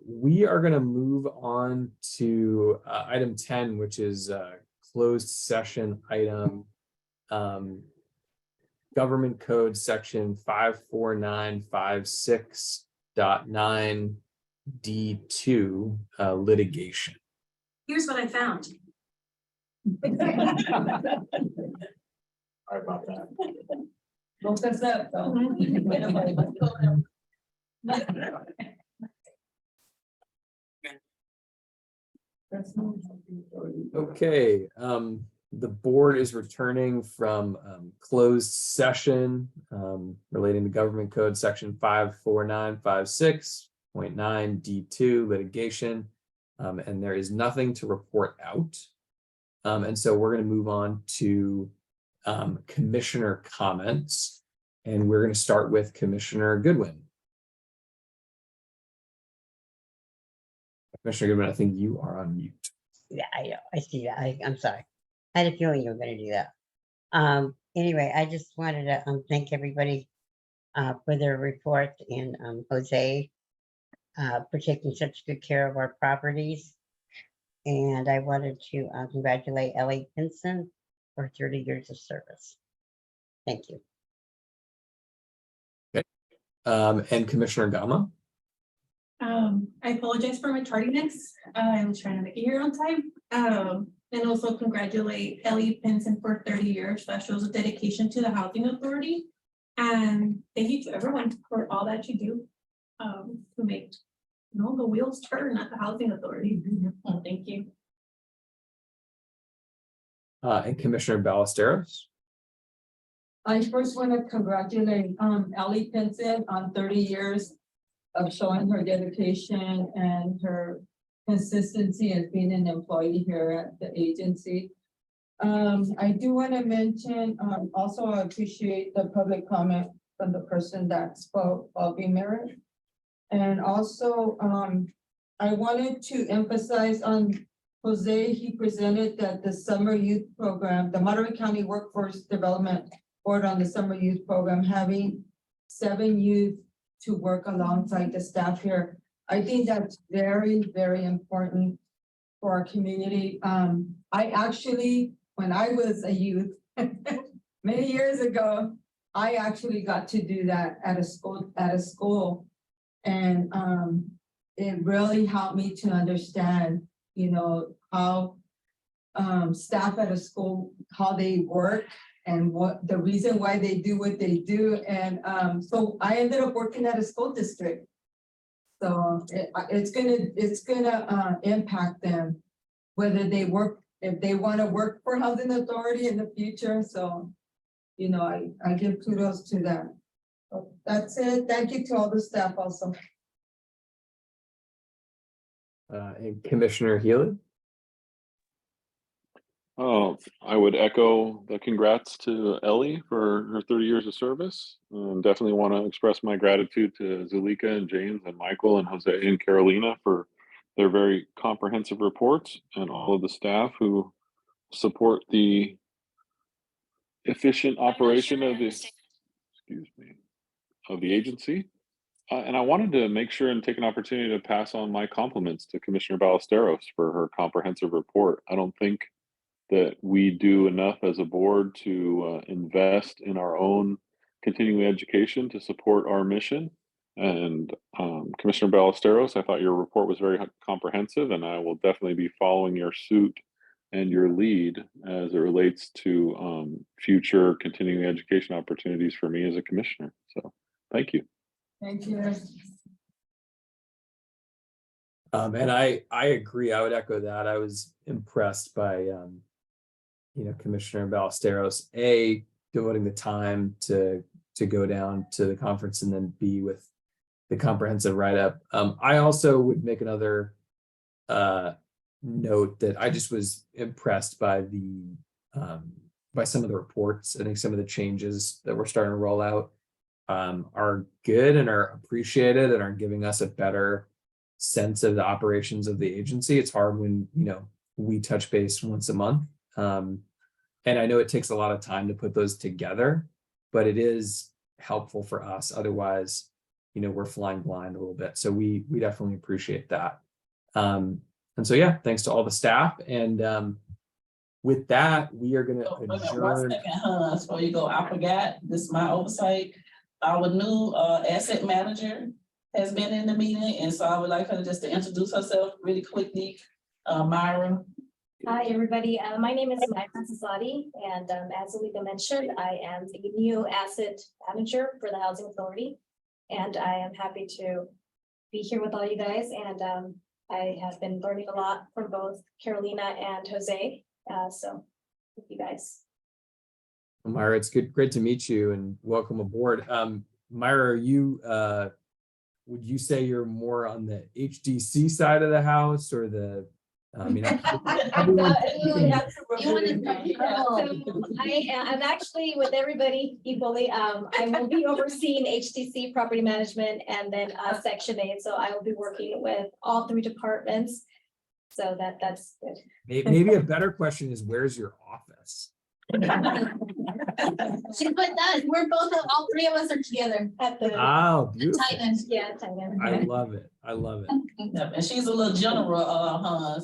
We are going to move on to item 10, which is closed session item. Government Code section 54956.9 D2 litigation. Here's what I found. Sorry about that. Look us up, though. Okay, the board is returning from closed session relating to Government Code section 54956.9 D2 litigation. And there is nothing to report out. And so we're going to move on to commissioner comments. And we're going to start with Commissioner Goodwin. Commissioner Goodwin, I think you are on mute. Yeah, I know. I see that. I'm sorry. I had a feeling you were going to do that. Anyway, I just wanted to thank everybody for their report, and Jose for taking such good care of our properties. And I wanted to congratulate Ellie Pinson for 30 years of service. Thank you. Okay. And Commissioner Gama. I apologize for my tardiness. I was trying to make it here on time. and also congratulate Ellie Pinson for 30 years. That shows a dedication to the Housing Authority. And thank you to everyone for all that you do to make the wheels turn at the Housing Authority. Thank you. And Commissioner Ballesteros. I first want to congratulate Ellie Pinson on 30 years of showing her dedication and her consistency as being an employee here at the agency. I do want to mention, also I appreciate the public comment from the person that spoke, Bobby Merritt. And also, I wanted to emphasize on Jose, he presented that the summer youth program, the Monterey County Workforce Development Board on the summer youth program, having 7 youth to work alongside the staff here. I think that's very, very important for our community. I actually, when I was a youth, many years ago, I actually got to do that at a school. And it really helped me to understand, how staff at a school, how they work and what the reason why they do what they do. And so I ended up working at a school district. So it's gonna impact them, whether they work, if they want to work for Housing Authority in the future. So, I give kudos to that. So that's it. Thank you to all the staff also. And Commissioner Healy. Oh, I would echo the congrats to Ellie for her 30 years of service. Definitely want to express my gratitude to Zulika and James and Michael and Jose and Carolina for their very comprehensive reports, and all of the staff who support the efficient operation of the, of the agency. And I wanted to make sure and take an opportunity to pass on my compliments to Commissioner Ballesteros for her comprehensive report. I don't think that we do enough as a board to invest in our own continuing education to support our mission. And Commissioner Ballesteros, I thought your report was very comprehensive, and I will definitely be following your suit and your lead as it relates to future continuing education opportunities for me as a commissioner. So thank you. Thank you. And I agree. I would echo that. I was impressed by Commissioner Ballesteros, A, devoting the time to go down to the conference, and then B, with the comprehensive write-up. I also would make another note that I just was impressed by by some of the reports. I think some of the changes that we're starting to roll out are good and are appreciated and are giving us a better sense of the operations of the agency. It's hard when we touch base once a month. And I know it takes a lot of time to put those together, but it is helpful for us. Otherwise, we're flying blind a little bit. So we definitely appreciate that. And so, yeah, thanks to all the staff. And with that, we are going to adjourn. 1 second, before you go, I forgot, this is my oversight. Our new asset manager has been in the meeting, and so I would like her just to introduce herself really quickly. Myra. Hi, everybody. My name is Myra Zasadi, and as Alika mentioned, I am the new asset manager for the Housing Authority, and I am happy to be here with all you guys. And I have been learning a lot from both Carolina and Jose. So thank you guys. Myra, it's great to meet you, and welcome aboard. Myra, are you would you say you're more on the HDC side of the house, or the I'm actually with everybody equally. I will be overseeing HDC property management and then Section 8. So I will be working with all 3 departments. So that's good. Maybe a better question is, where's your office? She's with us. We're both, all 3 of us are together at the Beautiful. Titan. Yeah, Titan. I love it. I love it. Yep, and she's a little general,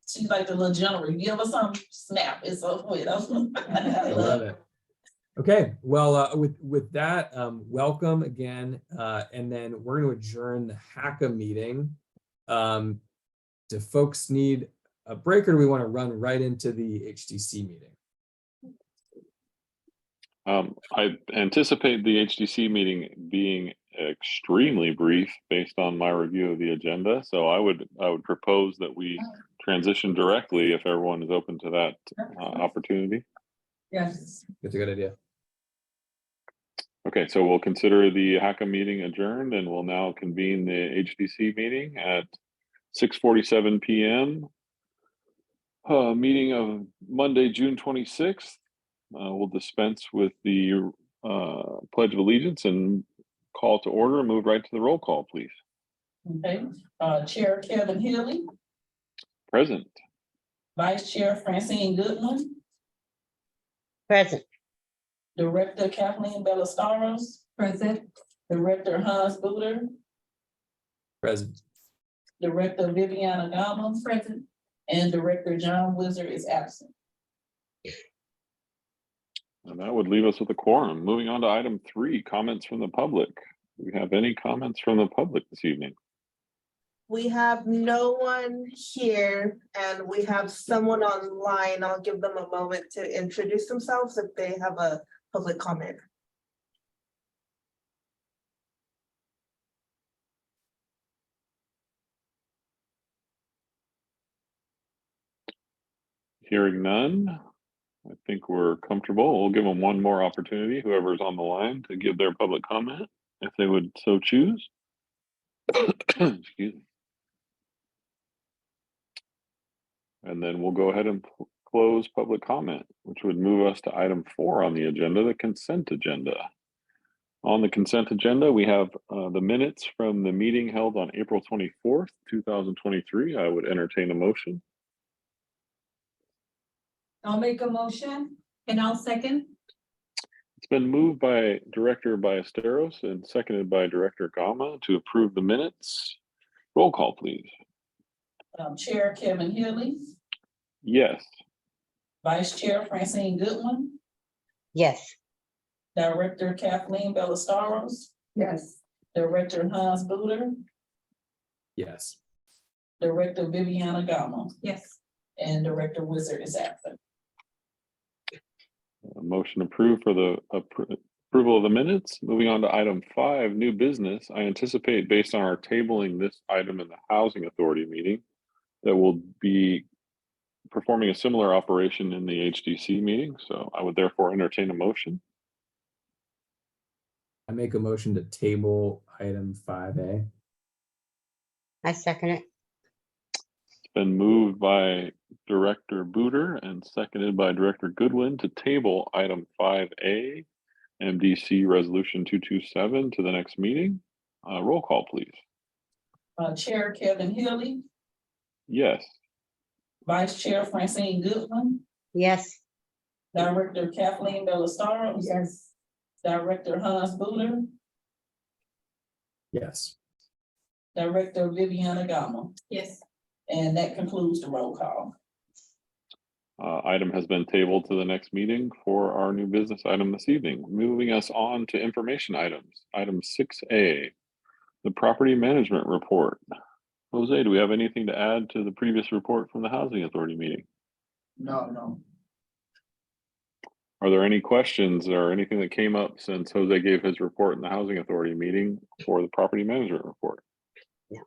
she's like the little general. You give her some snap, it's up with us. I love it. Okay, well, with that, welcome again, and then we're going to adjourn the HACM meeting. Do folks need a break, or do we want to run right into the HDC meeting? I anticipate the HDC meeting being extremely brief based on my review of the agenda. So I would propose that we transition directly if everyone is open to that opportunity. Yes. That's a good idea. Okay, so we'll consider the HACM meeting adjourned, and we'll now convene the HDC meeting at 6:47 p.m. Meeting of Monday, June 26th. We'll dispense with the Pledge of Allegiance and call to order and move right to the roll call, please. Okay, Chair Kevin Healy, Present. Vice Chair Francine Goodwin, Present. Director Kathleen Ballesteros, Present. Director Hans Buder, Present. Director Viviana Gama, Present. and Director John Wizard is absent. And that would leave us with a quorum. Moving on to item 3, comments from the public. Do we have any comments from the public this evening? We have no one here and we have someone online. I'll give them a moment to introduce themselves if they have a public comment. Hearing none, I think we're comfortable. We'll give them one more opportunity, whoever's on the line, to give their public comment, if they would so choose. Excuse me. And then we'll go ahead and close public comment, which would move us to item 4 on the agenda, the consent agenda. On the consent agenda, we have the minutes from the meeting held on April 24th, 2023. I would entertain a motion. I'll make a motion. And I'll second. It's been moved by Director Ballesteros and seconded by Director Gama to approve the minutes. Roll call, please. Chair Kevin Healy, Yes. Vice Chair Francine Goodwin, Yes. Director Kathleen Ballesteros, Yes. Director Hans Buder, Yes. Director Viviana Gama, Yes. and Director Wizard is absent. Motion approved for the approval of the minutes. Moving on to item 5, new business. I anticipate, based on our tabling this item in the Housing Authority meeting, that we'll be performing a similar operation in the HDC meeting. So I would therefore entertain a motion. I make a motion to table item 5A. I second it. It's been moved by Director Buder and seconded by Director Goodwin to table item 5A, MDC Resolution 227 to the next meeting. Roll call, please. Chair Kevin Healy, Yes. Vice Chair Francine Goodwin, Yes. Director Kathleen Ballesteros, Yes. Director Hans Buder, Yes. Director Viviana Gama, Yes. and that concludes the roll call. Item has been tabled to the next meeting for our new business item this evening. Moving us on to information items. Item 6A, the property management report. Jose, do we have anything to add to the previous report from the Housing Authority meeting? No. Are there any questions or anything that came up since Jose gave his report in the Housing Authority meeting for the property management report? No.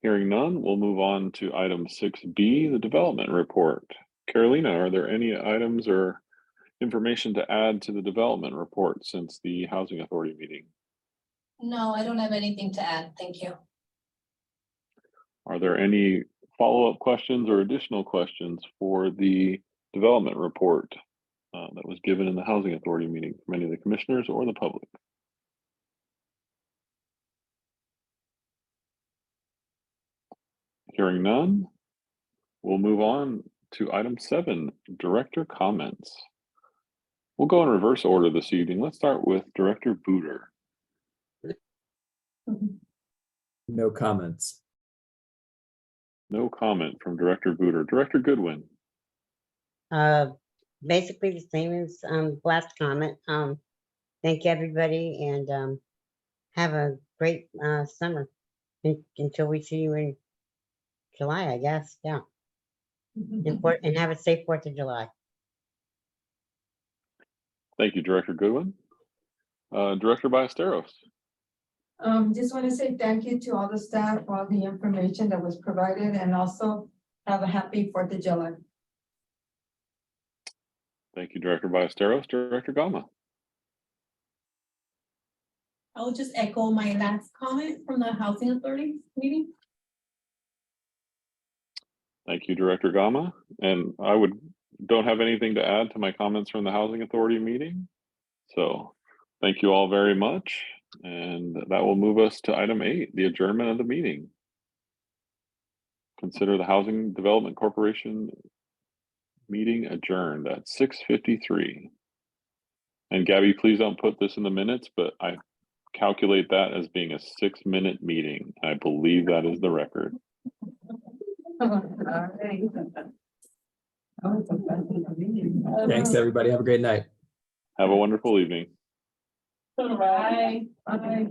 Hearing none, we'll move on to item 6B, the development report. Carolina, are there any items or information to add to the development report since the Housing Authority meeting? No, I don't have anything to add. Thank you. Are there any follow-up questions or additional questions for the development report that was given in the Housing Authority meeting from any of the commissioners or the public? Hearing none, we'll move on to item 7, director comments. We'll go in reverse order this evening. Let's start with Director Buder. No comments. No comment from Director Buder. Director Goodwin. Basically the same as last comment. Thank you, everybody, and have a great summer. until we see you in July, I guess, yeah. And have a safe 4th of July. Thank you, Director Goodwin. Director Ballesteros. Just want to say thank you to all the staff for all the information that was provided, and also have a happy 4th of July. Thank you, Director Ballesteros. Director Gama. I'll just echo my last comment from the Housing Authority meeting. Thank you, Director Gama. And I don't have anything to add to my comments from the Housing Authority meeting. So thank you all very much. And that will move us to item 8, the adjournment of the meeting. Consider the Housing Development Corporation meeting adjourned at 6:53. And Gabby, please don't put this in the minutes, but I calculate that as being a 6-minute meeting. I believe that is the record. Thanks, everybody. Have a great night. Have a wonderful evening. Bye. Bye.